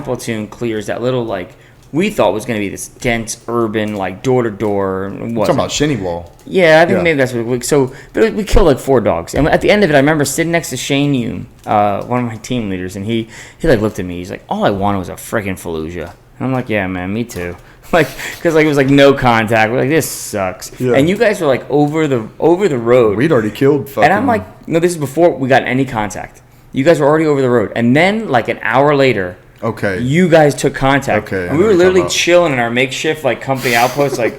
platoon clears that little, like, we thought was going to be this dense urban, like, door to door. Talking about Shinny Wall. Yeah, I think maybe that's what but we killed like 4 dogs, and at the end of it, I remember sitting next to Shane Hume, one of my team leaders, and he like looked at me. He's like, all I wanted was a freaking Fallujah. And I'm like, yeah, man, me too. Like, because like it was like no contact. We're like, this sucks. Yeah. And you guys were like over the road. We'd already killed. And I'm like, no, this is before we got any contact. You guys were already over the road, and then like an hour later, okay, you guys took contact. Okay, and we were literally chilling in our makeshift like company outpost, like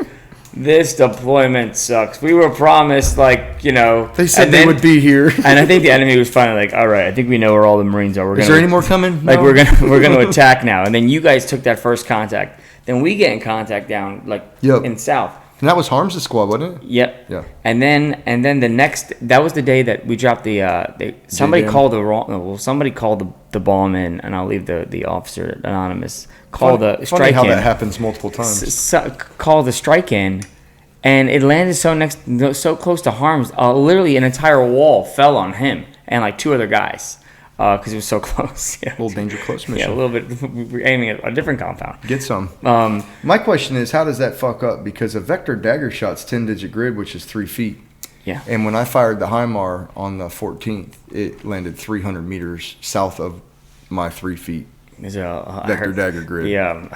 this deployment sucks. We were promised, like, you know. They said they would be here. And I think the enemy was finally like, all right, I think we know where all the Marines are. Is there any more coming? Like, we're gonna attack now. And then you guys took that first contact. Then we get in contact down, like, in south. And that was Harms' squad, wasn't it? Yep. Yeah. And then the next, that was the day that we dropped somebody called the bomb in, and I'll leave the officer anonymous. Call the strike in. Funny how that happens multiple times. Call the strike in, and it landed so close to Harms. Literally, an entire wall fell on him and like 2 other guys. Because it was so close. Yeah. A little danger close mission. Yeah, a little bit. We're aiming at a different compound. Get some. My question is, how does that fuck up? Because a vector dagger shot's 10-digit grid, which is 3 feet. Yeah. And when I fired the HIMAR on the 14th, it landed 300 meters south of my 3 feet. Vector dagger grid. Yeah,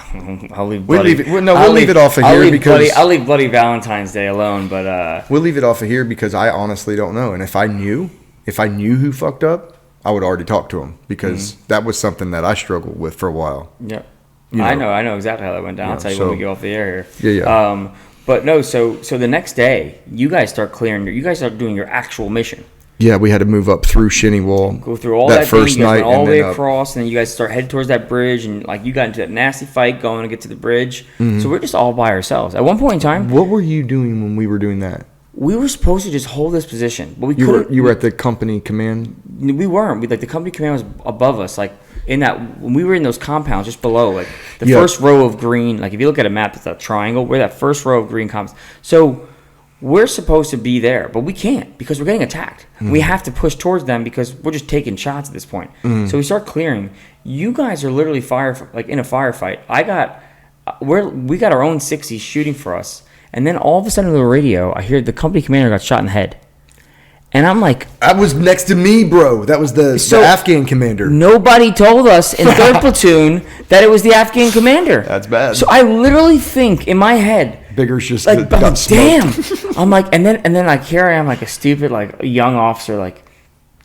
I'll leave. We'll leave it off of here because I'll leave Bloody Valentine's Day alone. But we'll leave it off of here because I honestly don't know. And if I knew who fucked up, I would already talk to him because that was something that I struggled with for a while. Yep. You know. I know exactly how that went down. I'll tell you when we get off the air here. Yeah. But no, so the next day, you guys start doing your actual mission. Yeah, we had to move up through Shinny Wall. Go through all that first thing, night, all the way across, and then you guys start heading towards that bridge, and like you got into that nasty fight going to get to the bridge. Mm-hmm. So we're just all by ourselves. At one point in time, what were you doing when we were doing that? We were supposed to just hold this position, but we couldn't. You were at the company command? We weren't. The company command was above us. Like, when we were in those compounds just below, like, the first row of green, like, if you look at a map, it's a triangle. We're that first row of green compounds. So, we're supposed to be there, but we can't because we're getting attacked. Mm-hmm. We have to push towards them because we're just taking shots at this point. Mm-hmm. So, we start clearing. You guys are literally in a firefight. We got our own 60s shooting for us. And then all of a sudden on the radio, I hear the company commander got shot in the head. And I'm like... That was next to me, bro. That was the Afghan commander. Nobody told us in 3rd Platoon that it was the Afghan commander. That's bad. So I literally think in my head... Bigger's just like, damn. I'm like... And then like, here I am like a stupid, like, young officer, like...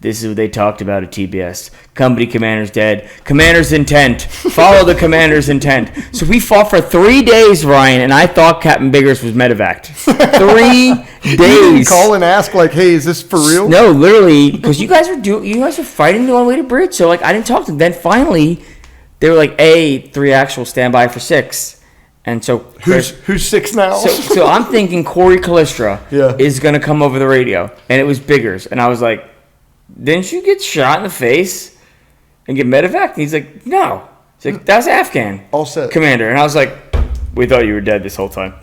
This is what they talked about at TBS. Company commander's dead. Commander's intent. Follow the commander's intent. So we fought for 3 days, Ryan, and I thought Captain Biggers was medevaced. 3 days. You didn't call and ask, like, hey, is this for real? No, literally, because you guys were fighting on the way to bridge. So like, I didn't talk to them. Then finally, they were like, 3 actual standby for 6. And so who's 6 now? So I'm thinking Corey Callistra is gonna come over the radio, and it was Biggers, and I was like, didn't you get shot in the face and get medevac? And he's like, no. He's like, that's Afghan. All set. Commander. And I was like, we thought you were dead this whole time.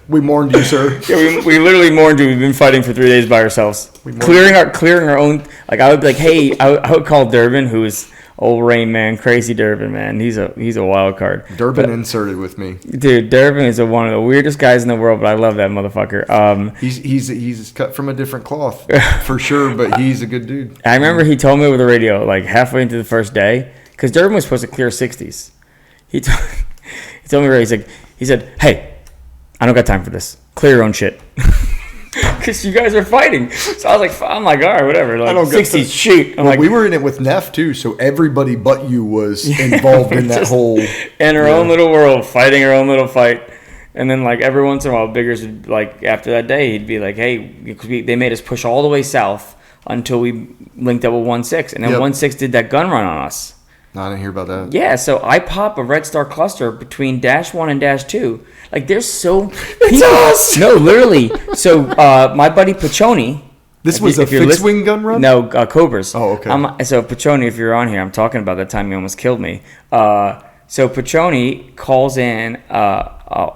We mourned you, sir. Yeah, we literally mourned you. We've been fighting for 3 days by ourselves. Clearing our own. Like, I would be like, hey, I would call Durbin, who is old Rain Man, crazy Durbin, man. He's a wild card. Durbin inserted with me. Dude, Durbin is one of the weirdest guys in the world, but I love that motherfucker. He's cut from a different cloth, for sure, but he's a good dude. I remember he told me over the radio, like, halfway into the first day, because Durbin was supposed to clear 60s. He told me, he said, hey, I don't got time for this. Clear your own shit. Because you guys are fighting. So I was like, I'm like, all right, whatever. Like, 60s, shoot. Well, we were in it with Neff, too, so everybody but you was involved in that whole... In our own little world, fighting our own little fight. And then, like, every once in a while, Biggers would, like, after that day, he'd be like, hey, because they made us push all the way south until we linked up with 1-6. And then 1-6 did that gun run on us. No, I didn't hear about that. Yeah, so I pop a Red Star cluster between -1 and -2. Like, there's so... It's us! No, literally. So, my buddy Pachoni... This was a fixed-wing gun run? No, Cobras. Oh, okay. So, Pachoni, if you're on here, I'm talking about that time you almost killed me. So, Pachoni calls in a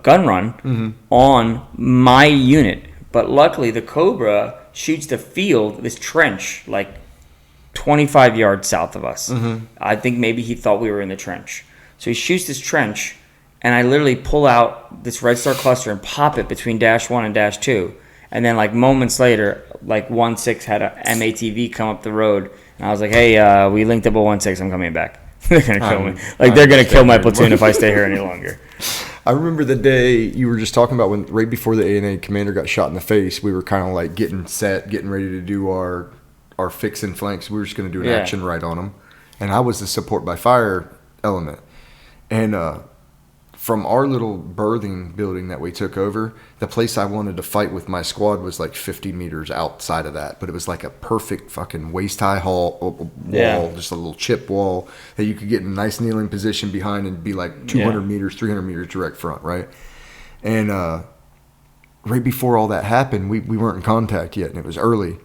gun run on my unit. But luckily, the Cobra shoots the field, this trench, like 25 yards south of us. I think maybe he thought we were in the trench. So he shoots this trench, and I literally pull out this Red Star cluster and pop it between -1 and -2. And then, like, moments later, like, 1-6 had a MATV come up the road. And I was like, hey, we linked up with 1-6. I'm coming back. They're going to kill me. Like, they're going to kill my platoon if I stay here any longer. I remember the day you were just talking about when right before the ANA commander got shot in the face, we were kind of like getting set, getting ready to do our fix and flanks. We were just going to do an action right on them. And I was the support by fire element. And from our little berthing building that we took over, the place I wanted to fight with my squad was like 50 meters outside of that. But it was like a perfect fucking waist-high wall, just a little chip wall that you could get in a nice kneeling position behind and be like 200 meters, 300 meters direct front, right? And right before all that happened, we weren't in contact yet, and it was early.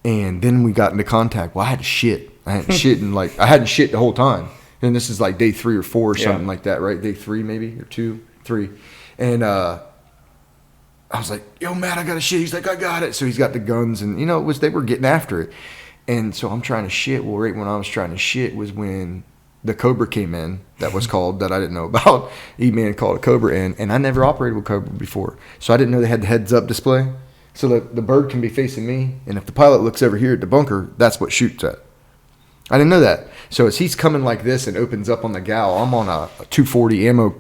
And then we got into contact. Well, I had to shit. I hadn't shit the whole time. And this is like day 3 or 4 or something like that, right? Day 3 maybe, or 2, 3. And I was like, yo, Matt, I got to shit. He's like, I got it. So he's got the guns, and, they were getting after it. And so I'm trying to shit. Well, right when I was trying to shit was when the Cobra came in, that was called, that I didn't know about. E-Man called a Cobra in, and I never operated with Cobra before. So I didn't know they had the heads-up display. So the bird can be facing me, and if the pilot looks over here at the bunker, that's what shoots at. I didn't know that. So as he's coming like this and opens up on the gal, I'm on a 240 ammo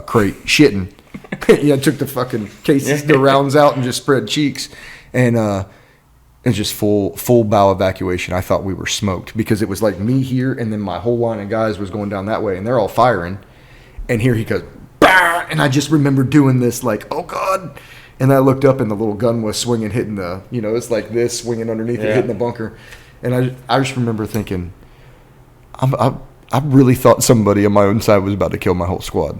crate shitting. I took the fucking cases, the rounds out, and just spread cheeks. And it's just full bow evacuation. I thought we were smoked because it was like me here, and then my whole line of guys was going down that way, and they're all firing. And here he goes, bah! And I just remember doing this like, oh, God. And I looked up, and the little gun was swinging, hitting the, it's like this, swinging underneath it, hitting the bunker. And I just remember thinking, I really thought somebody on my own side was about to kill my whole squad.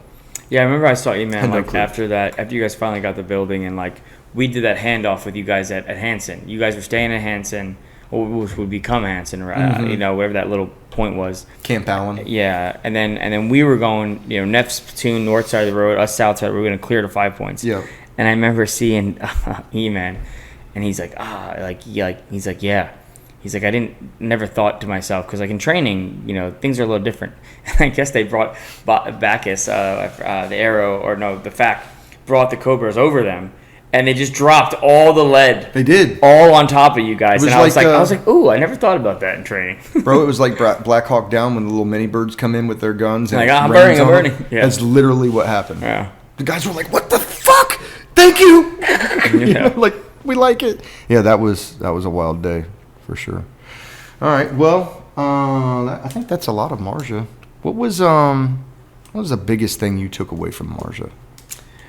Yeah, I remember I saw you, man, like after you guys finally got the building, and like we did that handoff with you guys at Hanson. You guys were staying at Hanson, which would become Hanson, wherever that little point was. Camp Allen. Yeah, and then we were going, Neff's platoon, north side of the road, us south side, we were going to clear to 5 points. Yeah. And I remember seeing E-Man, and he's like, he's like, yeah. He's like, I never thought to myself, because like in training, things are a little different. And I guess they brought Bacchus, the arrow, or no, the FAC, brought the Cobras over them, and they just dropped all the lead. They did. All on top of you guys. And I was like, ooh, I never thought about that in training. Bro, it was like Black Hawk Down when the little mini birds come in with their guns. And like, I'm burning. Yeah. That's literally what happened. Yeah. The guys were like, what the fuck? Thank you. Like, we like it. Yeah, that was a wild day. For sure. All right. Well, I think that's a lot of Marjah. What was the biggest thing you took away from Marjah?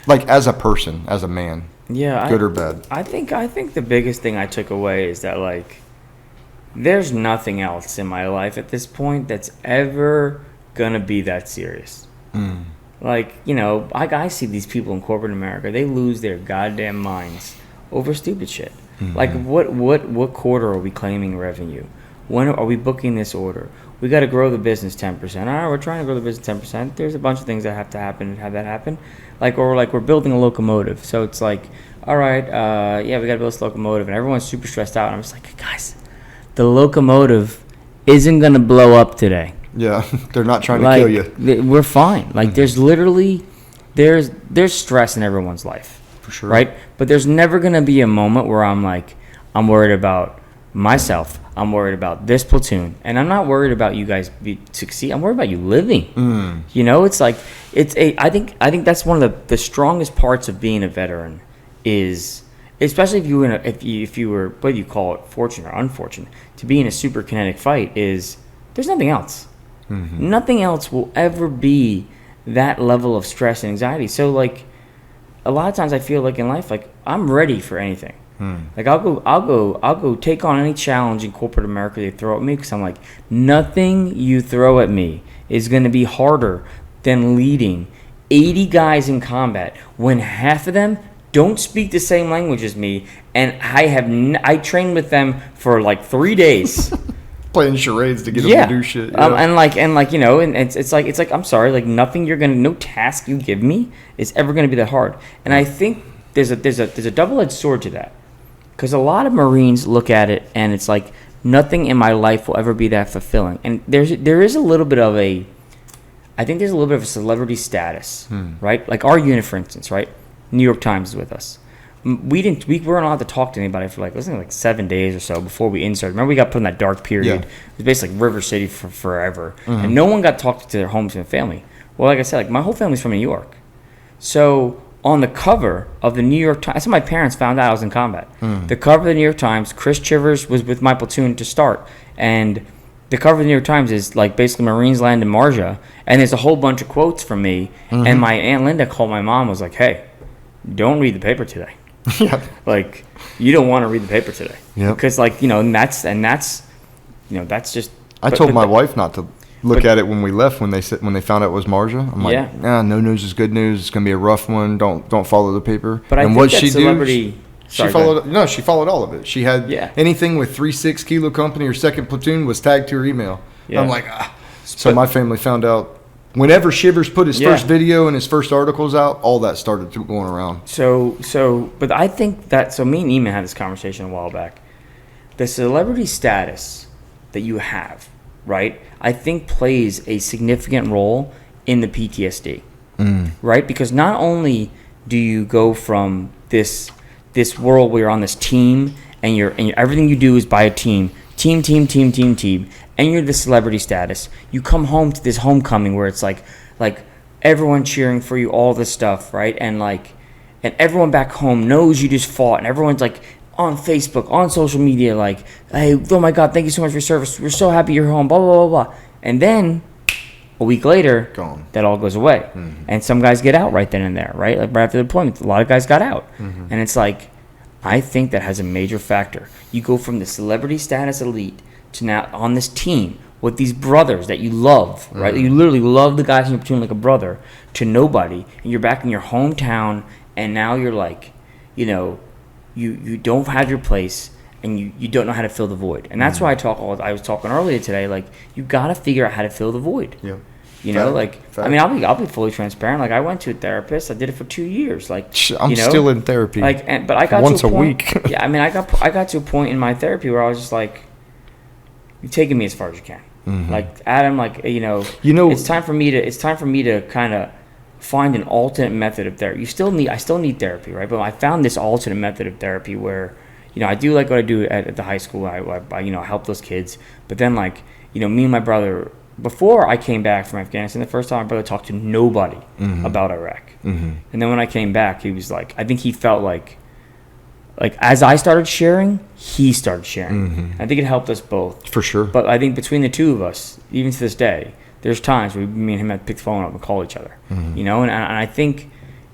Like as a person, as a man. Yeah. Good or bad? I think the biggest thing I took away is that like there's nothing else in my life at this point that's ever gonna be that serious. Like, I see these people in corporate America, they lose their goddamn minds over stupid shit. Like, what quarter are we claiming revenue? When are we booking this order? We got to grow the business 10%. All right, we're trying to grow the business 10%. There's a bunch of things that have to happen and have that happen. Like, or like we're building a locomotive. So it's like, all right, we got to build this locomotive. And everyone's super stressed out. And I'm just like, guys, the locomotive isn't going to blow up today. Yeah, they're not trying to kill you. We're fine. Like, there's literally, there's stress in everyone's life. For sure. Right? But there's never going to be a moment where I'm like, I'm worried about myself. I'm worried about this platoon. And I'm not worried about you guys succeed. I'm worried about you living. It's like, I think that's one of the strongest parts of being a veteran is, especially if you were, whether you call it fortunate or unfortunate, to be in a super kinetic fight is, there's nothing else. Nothing else will ever be that level of stress and anxiety. So like, a lot of times I feel like in life, like I'm ready for anything. Like I'll go take on any challenge in corporate America they throw at me, because I'm like, nothing you throw at me is going to be harder than leading 80 guys in combat when half of them don't speak the same language as me, and I trained with them for like 3 days. Playing charades to get them to do shit. Yeah. And it's like I'm sorry, like no task you give me is ever gonna be that hard. And I think there's a double-edged sword to that, because a lot of Marines look at it and it's like nothing in my life will ever be that fulfilling. And there is a little bit of a celebrity status, right? Like our unit, for instance, right? New York Times is with us. We weren't allowed to talk to anybody for like 7 days or so before we inserted. Remember, we got put in that dark period. It was basically like River City for forever, and no one got talked to their homes and family. Well, like I said, like my whole family's from New York, so on the cover of the New York Times, that's how my parents found out I was in combat. The cover of the New York Times, Chris Chivers was with my platoon to start, and the cover of the New York Times is like basically Marines land in Marjah, and there's a whole bunch of quotes from me. And my Aunt Linda called my mom, was like, "Hey, don't read the paper today. Like, you don't want to read the paper today, because like and that's just." I told my wife not to look at it when we left, when they found out it was Marjah. I'm like, no news is good news. It's gonna be a rough one. Don't follow the paper. But I think what that she celebrity. She followed all of it. She had anything with 3-6 Kilo Company or 2nd Platoon was tagged to her email. I'm like, So my family found out whenever Shivers put his first video and his first articles out, all that started going around. But I think that, me and Eamon had this conversation a while back. The celebrity status that you have, right, I think plays a significant role in the PTSD, right? Because not only do you go from this world where you're on this team and everything you do is by a team, and you're the celebrity status. You come home to this homecoming where it's like everyone cheering for you, all this stuff, right? And everyone back home knows you just fought, and everyone's like on Facebook, on social media, like, hey, oh my God, thank you so much for your service. We're so happy you're home, blah, blah, blah, blah. And then a week later, gone. That all goes away. And some guys get out right then and there, right? Like right after the deployment, a lot of guys got out. And it's like, I think that has a major factor. You go from the celebrity status elite to now on this team with these brothers that you love, right? You literally love the guys in your platoon like a brother, to nobody. And you're back in your hometown, and now you're like, you don't have your place, and you don't know how to fill the void. And that's why I was talking earlier today, like, you got to figure out how to fill the void. Yeah. I mean, I'll be fully transparent. Like, I went to a therapist. I did it for 2 years. Like, I'm still in therapy. Like, but I got once to a point, week. Yeah, I mean, I got to a point in my therapy where I was just like, you've taken me as far as you can. Like, Adam, like, it's time for me to kind of find an alternate method of therapy. I still need therapy, right? But I found this alternate method of therapy where, I do like what I do at the high school. I help those kids. But then, like, me and my brother, before I came back from Afghanistan, the first time my brother talked to nobody about Iraq. And then when I came back, he was like, I think he felt like as I started sharing, he started sharing. I think it helped us both. For sure. But I think between the two of us, even to this day, there's times where me and him have to pick the phone up and call each other. And I think,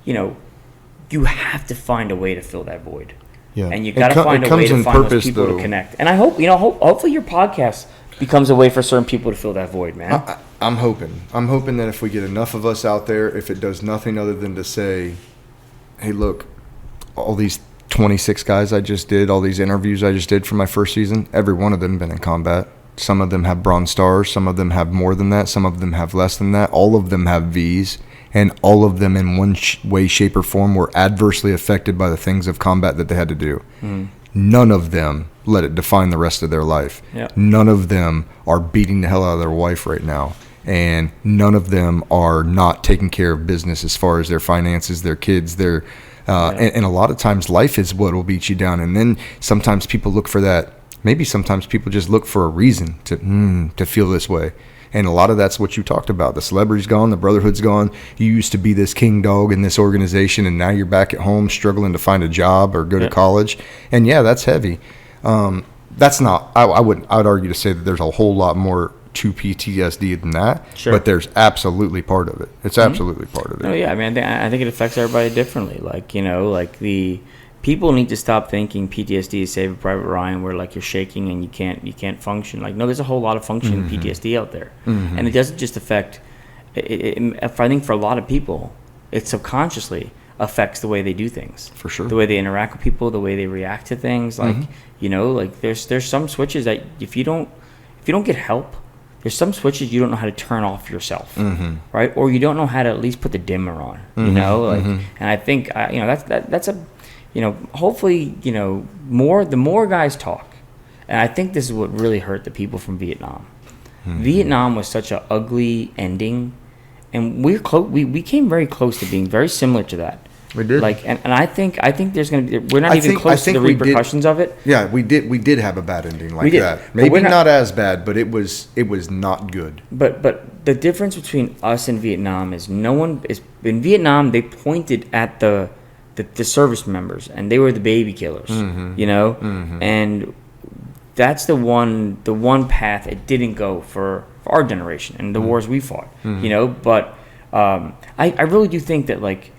you have to find a way to fill that void. Yeah. And you got to find a way to find those people to connect. And I hope, hopefully your podcast becomes a way for certain people to fill that void, man. I'm hoping that if we get enough of us out there, if it does nothing other than to say, hey, look, all these 26 guys I just did, all these interviews I just did for my first season, every one of them been in combat. Some of them have Bronze Stars, some of them have more than that, some of them have less than that. All of them have Vs, and all of them in one way, shape, or form were adversely affected by the things of combat that they had to do. None of them let it define the rest of their life. Yep. None of them are beating the hell out of their wife right now. And none of them are not taking care of business as far as their finances, their kids, their and a lot of times life is what will beat you down. And then sometimes people look for that. Maybe sometimes people just look for a reason to feel this way. And a lot of that's what you talked about. The celebrity's gone, the brotherhood's gone. You used to be this king dog in this organization, and now you're back at home struggling to find a job or go to college. And that's heavy. That's not. I would argue to say that there's a whole lot more to PTSD than that. Sure. But there's absolutely part of it. It's absolutely part of it. Oh yeah, I mean, I think it affects everybody differently. Like the people need to stop thinking PTSD is Saving Private Ryan, where like you're shaking and you can't function. Like, no, there's a whole lot of functioning PTSD out there, and it doesn't just affect. I think for a lot of people, it subconsciously affects the way they do things. For sure. The way they interact with people, the way they react to things. Like like there's some switches that if you don't get help, there's some switches you don't know how to turn off yourself, right? Or you don't know how to at least put the dimmer on. And I think that's a. Hopefully, the more guys talk, and I think this is what really hurt the people from Vietnam. Vietnam was such an ugly ending, and we came very close to being very similar to that. We did. And I think there's going to be, we're not even close to the repercussions of it. Yeah, we did have a bad ending like that. Maybe not as bad, but it was not good. But the difference between us and Vietnam is in Vietnam they pointed at the service members, and they were the baby killers, and that's the one path it didn't go for our generation and the wars we fought. You know, but I really do think that like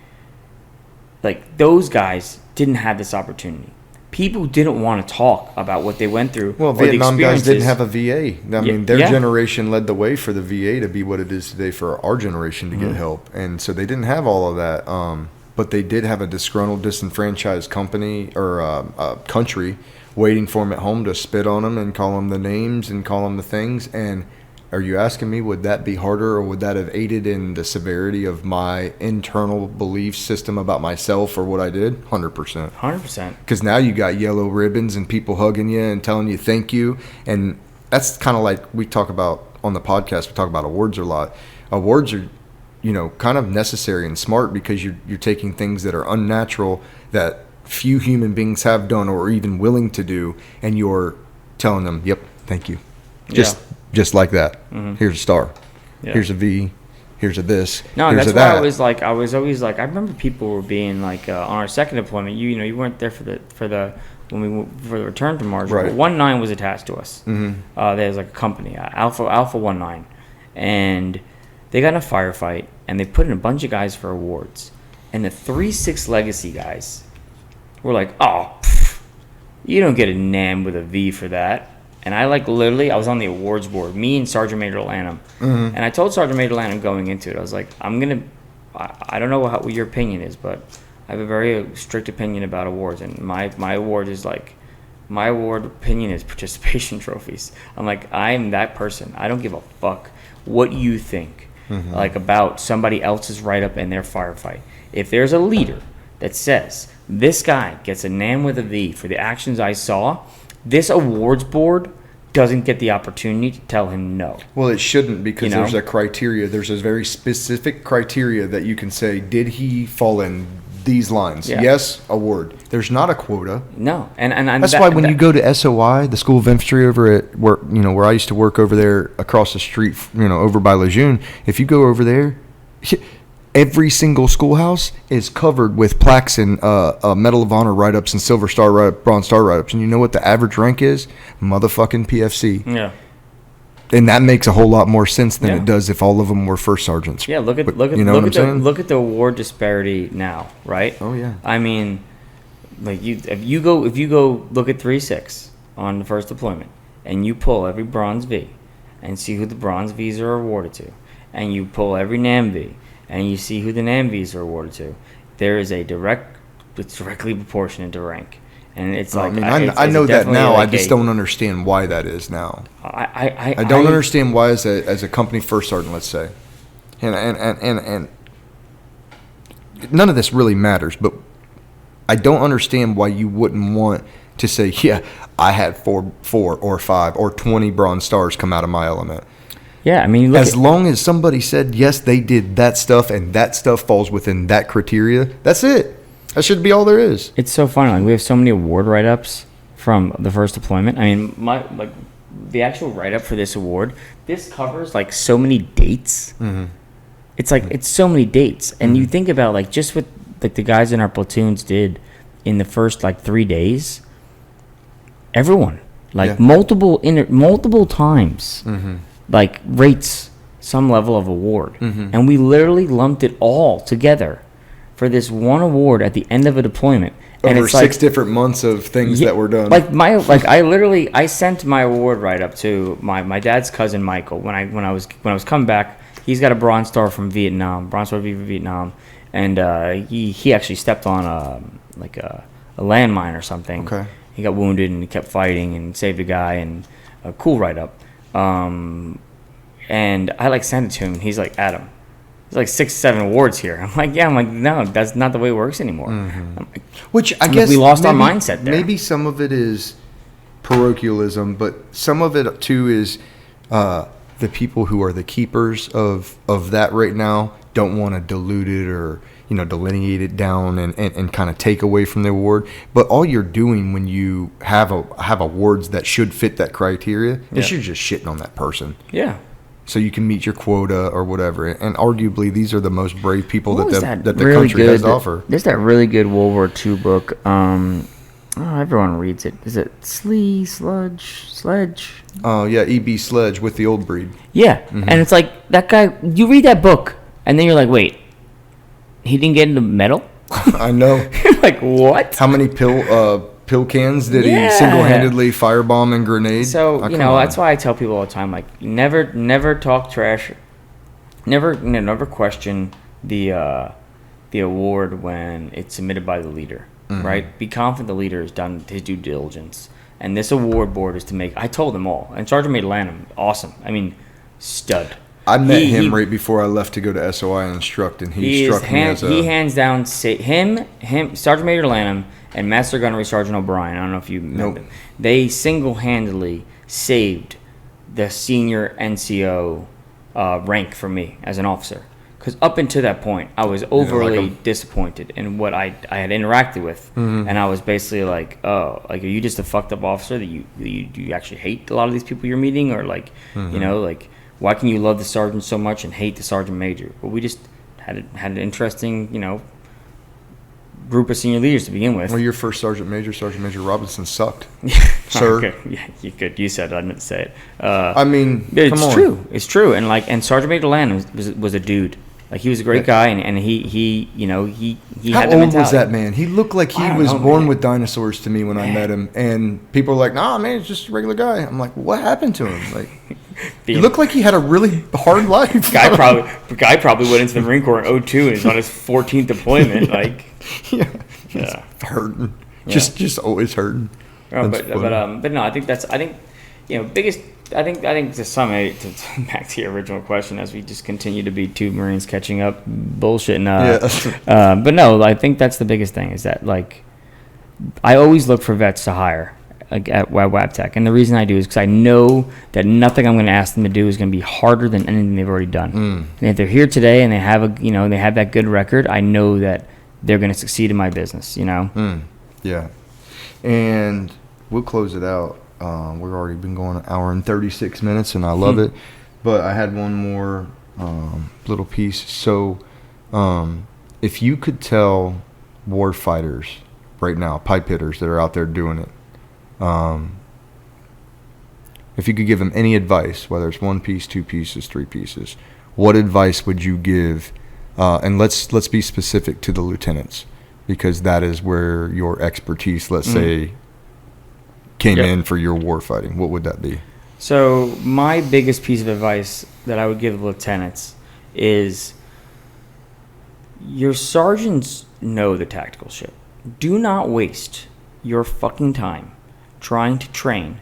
those guys didn't have this opportunity. People didn't want to talk about what they went through. Well, Vietnam guys didn't have a VA. I mean, their generation led the way for the VA to be what it is today for our generation to get help. And so they didn't have all of that. But they did have a disgruntled, disenfranchised company or country waiting for them at home to spit on them and call them the names and call them the things. And are you asking me, would that be harder, or would that have aided in the severity of my internal belief system about myself or what I did? 100%. 100%. Because now you got yellow ribbons and people hugging you and telling you thank you. And that's kind of like we talk about on the podcast. We talk about awards a lot. Awards are, you know, kind of necessary and smart because you're taking things that are unnatural that few human beings have done or even willing to do, and you're telling them, yep, thank you. Just like that. Here's a star. Yeah. Here's a V. Here's a this. No, here's that's a why that. I was always like, I remember people were being like, on our second deployment, you weren't there for the return to Marjah. Right. But 19 was attached to us. There's like a company, Alpha 19, and they got in a firefight and they put in a bunch of guys for awards, and the 3-6 legacy guys were like, oh, you don't get a NAM with a V for that. And I I was on the awards board, me and Sergeant Major Lanham. And I told Sergeant Major Lanham going into it, I was like, I don't know what your opinion is, but I have a very strict opinion about awards. And my award opinion is participation trophies. I'm like, I'm that person. I don't give a fuck what you think, like about somebody else's write-up in their firefight. If there's a leader that says, this guy gets a NAM with a V for the actions I saw, this awards board doesn't get the opportunity to tell him no. Well, it shouldn't, because there's a criteria. There's a very specific criteria that you can say, did he fall in these lines? Yeah. Yes, award. There's not a quota. No. And that's why when you go to SOI, the School of Infantry over at work, where I used to work over there across the street, over by Lejeune, if you go over there, every single schoolhouse is covered with plaques and Medal of Honor write-ups and Silver Star write-up, Bronze Star write-ups. And you know what the average rank is? Motherfucking PFC. Yeah. And that makes a whole lot more sense than it does if all of them were first sergeants. Yeah, look at the award disparity now, right? Oh yeah. I mean, like if you go look at 3-6 on the first deployment, and you pull every bronze V, and see who the bronze Vs are awarded to, and you pull every NAM V, and you see who the NAM Vs are awarded to, there is it's directly proportionate to rank. And it's like, I know that now. I just don't understand why that is now. I don't understand why as a company first sergeant, let's say, and none of this really matters, but I don't understand why you wouldn't want to say, yeah, I had 4 or 5 or 20 bronze stars come out of my element. Yeah, I mean, as long as somebody said, yes, they did that stuff, and that stuff falls within that criteria, that's it. That should be all there is. It's so funny. Like, we have so many award write-ups from the first deployment. I mean, the actual write-up for this award, this covers, like, so many dates. It's like, it's so many dates. And you think about, like, just what, like, the guys in our platoons did in the first, like, 3 days. Everyone. Like, multiple times. Like, rates some level of award. And we literally lumped it all together for this one award at the end of a deployment. And over 6 different months of things that were done. I sent my award write-up to my dad's cousin Michael when I was coming back. He's got a Bronze Star from Vietnam, Bronze Star from Vietnam, and he actually stepped on a landmine or something. Okay. He got wounded and he kept fighting and saved a guy, and a cool write-up. And I sent it to him, and he's like, Adam, there's 6-7 awards here. I'm like, no, that's not the way it works anymore. Like, which I guess we lost our mindset there. Maybe some of it is parochialism, but some of it too is the people who are the keepers of that right now don't want to dilute it or delineate it down and kind of take away from the award. But all you're doing when you have awards that should fit that criteria is you're just shitting on that person. Yeah. So you can meet your quota or whatever. And arguably, these are the most brave people that the really country has to offer. There's that really good World War II book. Oh, everyone reads it. Is it Sledge? Oh, yeah, E.B. Sledge with the old breed. Yeah, and it's like, that guy, you read that book, and then you're like, wait, he didn't get into metal? I know. You're like, what? How many pill cans did he single-handedly firebomb and grenade? So, that's why I tell people all the time, like, never talk trash, never question the award when it's submitted by the leader, right? Be confident the leader has done his due diligence. And this award board is to make, I told them all. And Sergeant Major Lanham, awesome. I mean, stud. I met him right before I left to go to SOI and instruct, and he struck me as a... He hands down, Sergeant Major Lanham and Master Gunnery Sergeant O'Brien, I don't know if you met them, they single-handedly saved the senior NCO rank for me as an officer. Because up until that point, I was overly disappointed in what I had interacted with, and I was basically like, "Oh, like, are you just a fucked up officer that you actually hate a lot of these people you're meeting, or like, like, why can you love the sergeant so much and hate the sergeant major?" But we just had an interesting, group of senior leaders to begin with. Well, your first Sergeant Major Robinson, sucked, sir. Okay. Yeah, you could. You said I didn't say it. I mean, it's true. It's true. And Sergeant Major Lanham was a dude. Like, he was a great guy, and he How had the old mentality. was that man? He looked like he was born with dinosaurs to me when I met him. And people were like, "Nah, man, he's just a regular guy." I'm like, "What happened to him?" Like, he looked like he had a really hard life. Guy probably went into the Marine Corps in 2002 and is on his 14th deployment. Like, hurting, Yeah. just always hurting. But no, I think biggest. I think to sum it, back to your original question, as we just continue to be two Marines catching up bullshit. But no, I think that's the biggest thing, is that, like, I always look for vets to hire, like, at WABTEC, and the reason I do is because I know that nothing I'm going to ask them to do is going to be harder than anything they've already done. And if they're here today and they have they have that good record, I know that they're going to succeed in my business. Yeah, and we'll close it out. We've already been going an hour and 36 minutes, and I love it. But I had one more little piece. So if you could tell war fighters right now, pipe hitters that are out there doing it, if you could give them any advice, whether it's 1 piece, 2 pieces, 3 pieces, what advice would you give? And let's be specific to the lieutenants, because that is where your expertise, let's say, came in for your war fighting. What would that be? So my biggest piece of advice that I would give the lieutenants is, your sergeants know the tactical shit. Do not waste your fucking time trying to train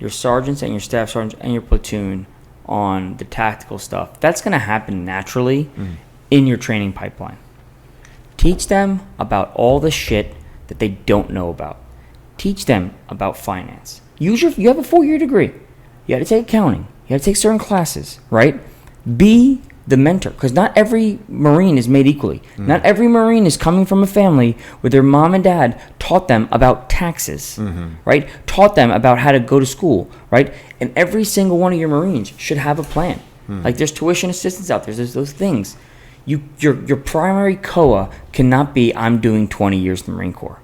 your sergeants and your staff sergeants and your platoon on the tactical stuff. That's going to happen naturally in your training pipeline. Teach them about all the shit that they don't know about. Teach them about finance. You have a 4-year degree. You got to take accounting. You got to take certain classes, right? Be the mentor, because not every Marine is made equally. Not every Marine is coming from a family where their mom and dad taught them about taxes, right? Taught them about how to go to school, right? And every single one of your Marines should have a plan. Like, there's tuition assistance out there. There's those things. Your primary COA cannot be, I'm doing 20 years in the Marine Corps.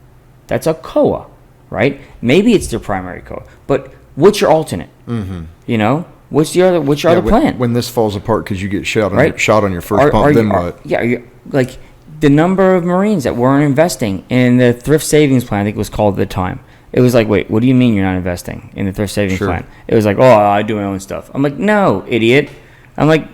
That's a COA. Right? Maybe it's their primary COA, but what's your alternate? What's your other plan? When this falls apart because you get shot on your first pump, then what? Like, the number of Marines that weren't investing in the thrift savings plan, I think it was called at the time. It was like, wait, what do you mean you're not investing in the thrift savings plan? It was like, oh, I do my own stuff. I'm like, no, idiot. I'm like,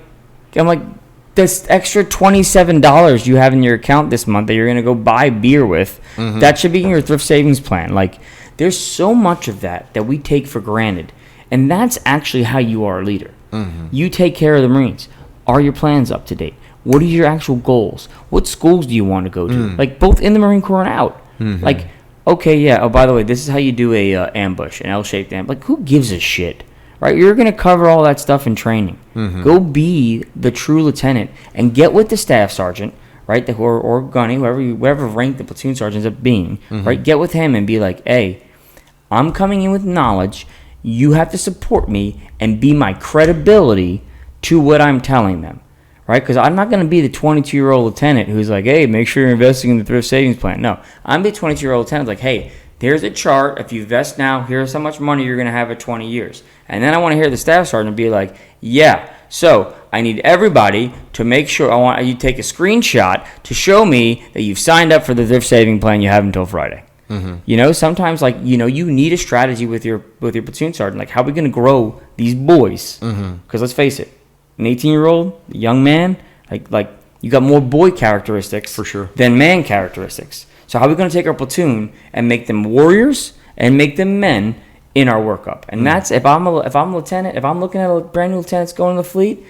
this extra $27 you have in your account this month that you're going to go buy beer with, that should be in your thrift savings plan. Like, there's so much of that we take for granted. And that's actually how you are a leader. You take care of the Marines. Are your plans up to date? What are your actual goals? What schools do you want to go to? Like, both in the Marine Corps and out. Like, okay, yeah, oh, by the way, this is how you do a ambush, an L-shaped ambush. Like, who gives a shit? Right, you're going to cover all that stuff in training. Go be the true lieutenant and get with the staff sergeant, right, or gunny, whatever rank the platoon sergeant ends up being, right? Get with him and be like, hey, I'm coming in with knowledge. You have to support me and be my credibility to what I'm telling them, right? Because I'm not going to be the 22-year-old lieutenant who's like, hey, make sure you're investing in the thrift savings plan. No, I'm the 22-year-old lieutenant like, hey, Here's a chart. If you vest now, here's how much money you're going to have at 20 years. And then I want to hear the staff sergeant be like, yeah, so I need everybody to make sure, I want you to take a screenshot to show me that you've signed up for the thrift saving plan you have until Friday. Sometimes you need a strategy with your platoon sergeant. Like, how are we going to grow these boys? Because let's face it, an 18-year-old, young man, like you got more boy characteristics for sure than man characteristics. So how are we going to take our platoon and make them warriors and make them men in our workup? And that's if I'm a lieutenant, if I'm looking at a brand new lieutenant's going to the fleet,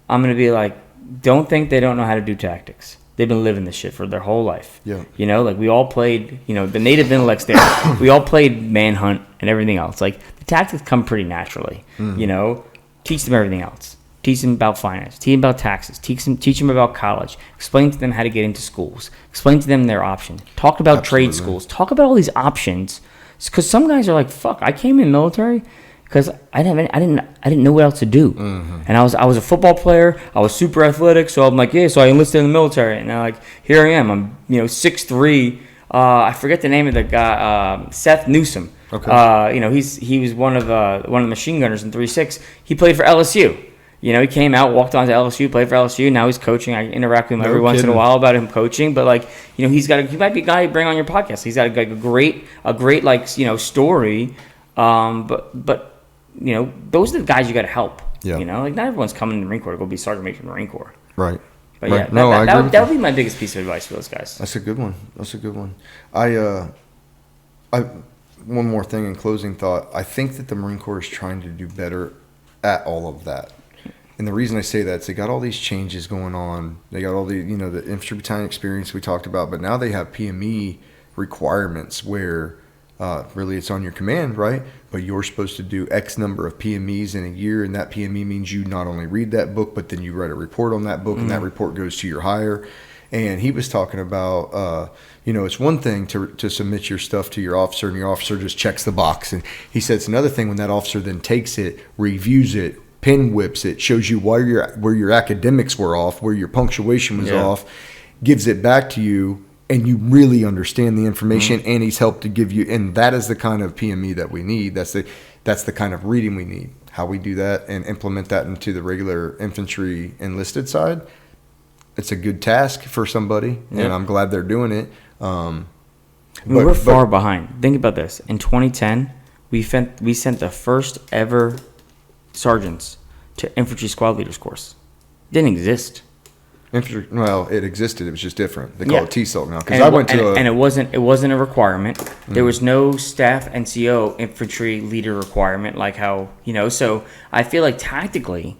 I'm going to be like, don't think they don't know how to do tactics. They've been living this shit for their whole life. Yeah. We all played, the native intellects there. We all played manhunt and everything else. Like, the tactics come pretty naturally. Teach them everything else. Teach them about finance. Teach them about taxes. Teach them about college. Explain to them how to get into schools. Explain to them their option. Talk about trade schools. Talk about all these options. Because some guys are like, fuck, I came in military because I didn't know what else to do. And I was a football player. I was super athletic, so I'm like, yeah. So I enlisted in the military, and I'm like, here I am. I'm 6'3". I forget the name of the guy, Seth Newsom. Okay. He was one of the machine gunners in 3-6. He played for LSU. He came out, walked on to LSU, played for LSU. Now he's coaching. I interact with him every once in a while about him coaching. But he might be a guy you bring on your podcast. He's got a great story. But those are the guys you got to help. Yeah. Not everyone's coming in the Marine Corps to go be sergeant major in the Marine Corps. Right. But right. yeah, that would be my biggest piece of advice for those guys. That's a good one. I one more thing in closing thought. I think that the Marine Corps is trying to do better at all of that. And the reason I say that is they got all these changes going on. They got all the the infantry battalion experience we talked about, but now they have PME requirements where really it's on your command, right? But you're supposed to do X number of PMEs in a year, and that PME means you not only read that book, but then you write a report on that book, and that report goes to your higher. And he was talking about, it's one thing to submit your stuff to your officer, and your officer just checks the box. And he said it's another thing when that officer then takes it, reviews it, pin whips it, shows you where your academics were off, where your punctuation was off, gives it back to you, and you really understand the information, and he's helped to give you, and that is the kind of PME that we need. That's the kind of reading we need. How we do that and implement that into the regular infantry enlisted side, it's a good task for somebody, and I'm glad they're doing it. We're far behind. Think about this. In 2010, we sent the first ever sergeants to infantry squad leaders course. Didn't exist. Infantry, well, it existed. It was just different. They call it TSOC now. Because and it wasn't a requirement. There was no staff NCO infantry leader requirement, like how So I feel like tactically,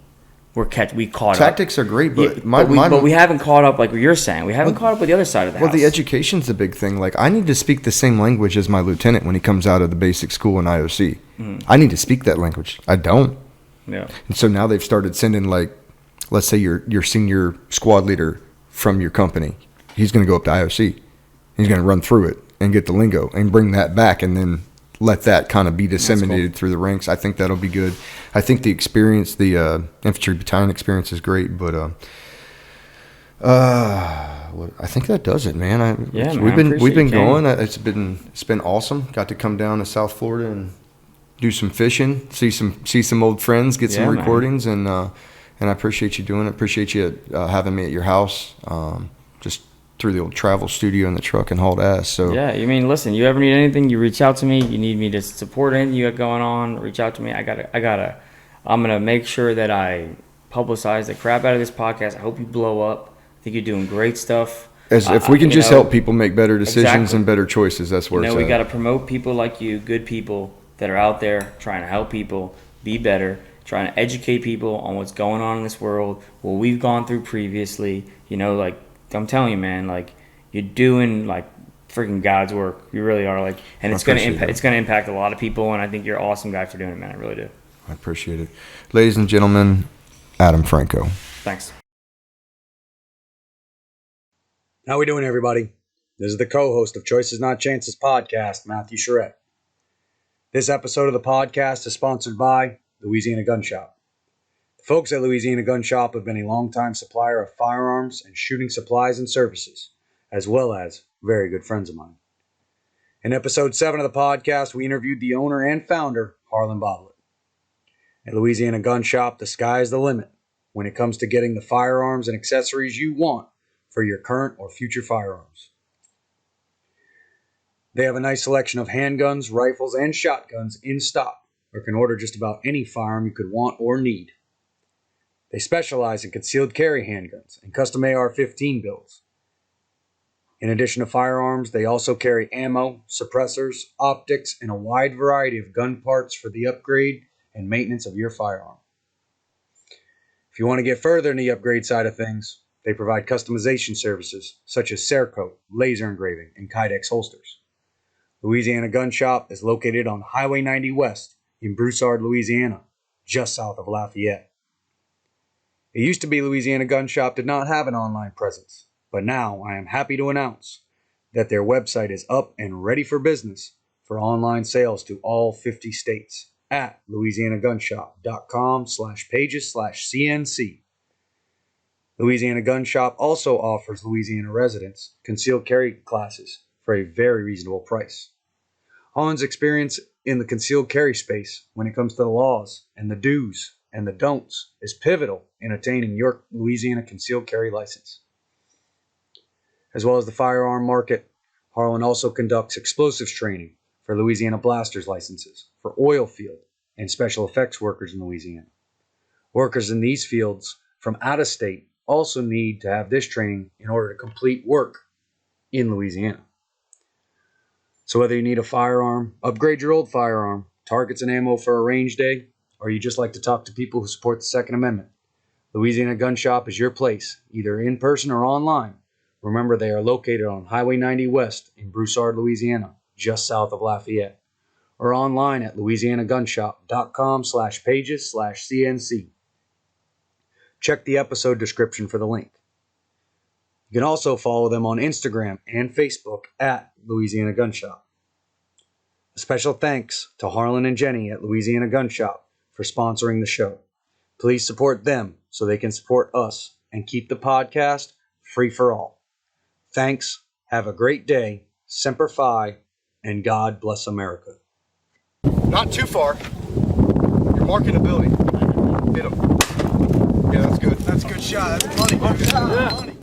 we caught up. Tactics are great, but but we haven't caught up like what you're saying. We haven't caught up with the other side of the house. Well, the education's the big thing. Like, I need to speak the same language as my lieutenant when he comes out of the basic school in IOC. I need to speak that language. I don't. Yeah. And so now they've started sending, like, let's say your senior squad leader from your company. He's going to go up to IOC. He's going to run through it and get the lingo and bring that back, and then let that kind of be disseminated through the ranks. I think that'll be good. I think the experience, the infantry battalion experience is great, but I think that does it, man. We've been going. It's been awesome. Got to come down to South Florida and do some fishing, see some old friends, get some recordings, and I appreciate you doing it. Appreciate you having me at your house. Just through the old travel studio in the truck and hauled ass. So yeah, listen, you ever need anything, you reach out to me. You need me to support anything you got going on, reach out to me. I'm gonna make sure that I publicize the crap out of this podcast. I hope you blow up. I think you're doing great stuff. If we can just help people make better decisions and better choices, that's where it's at. We got to promote people like you, good people that are out there trying to help people be better, trying to educate people on what's going on in this world, what we've gone through previously. I'm telling you, man, you're doing freaking God's work. You really are, and it's gonna impact a lot of people. And I think you're an awesome guy for doing it, man. I really do. I appreciate it, ladies and gentlemen. Adam Franco. Thanks. How we doing, everybody? This is the co-host of Choices Not Chances podcast, Matthew Charette. This episode of the podcast is sponsored by Louisiana Gun Shop. The folks at Louisiana Gun Shop have been a longtime supplier of firearms and shooting supplies and services, as well as very good friends of mine. In episode 7 of the podcast, we interviewed the owner and founder, Harlan Boblet. At Louisiana Gun Shop, the sky is the limit when it comes to getting the firearms and accessories you want for your current or future firearms. They have a nice selection of handguns, rifles, and shotguns in stock, or can order just about any firearm you could want or need. They specialize in concealed carry handguns and custom AR-15 builds. In addition to firearms, they also carry ammo, suppressors, optics, and a wide variety of gun parts for the upgrade and maintenance of your firearm. If you want to get further in the upgrade side of things, they provide customization services such as Cerakote, laser engraving, and Kydex holsters. Louisiana Gun Shop is located on Highway 90 West in Broussard, Louisiana, just south of Lafayette. It used to be Louisiana Gun Shop did not have an online presence, but now I am happy to announce that their website is up and ready for business for online sales to all 50 states at louisianagunshop.com/pages/CNC. Louisiana Gun Shop also offers Louisiana residents concealed carry classes for a very reasonable price. Harlan's experience in the concealed carry space when it comes to the laws and the do's and the don'ts is pivotal in attaining your Louisiana concealed carry license. As well as the firearm market, Harlan also conducts explosives training for Louisiana blasters licenses for oil field and special effects workers in Louisiana. Workers in these fields from out of state also need to have this training in order to complete work in Louisiana. So whether you need a firearm, upgrade your old firearm, targets and ammo for a range day, or you just like to talk to people who support the Second Amendment, Louisiana Gun Shop is your place, either in person or online. Remember, they are located on Highway 90 West in Broussard, Louisiana, just south of Lafayette, or online at louisianagunshop.com/pages/CNC. Check the episode description for the link. You can also follow them on Instagram and Facebook at Louisiana Gun Shop. A special thanks to Harlan and Jenny at Louisiana Gun Shop for sponsoring the show. Please support them so they can support us and keep the podcast free for all. Thanks, have a great day, Semper Fi, and God bless America. Not too far. You're marking the building. Hit him. Yeah, that's good. That's a good shot. That's money. Yeah.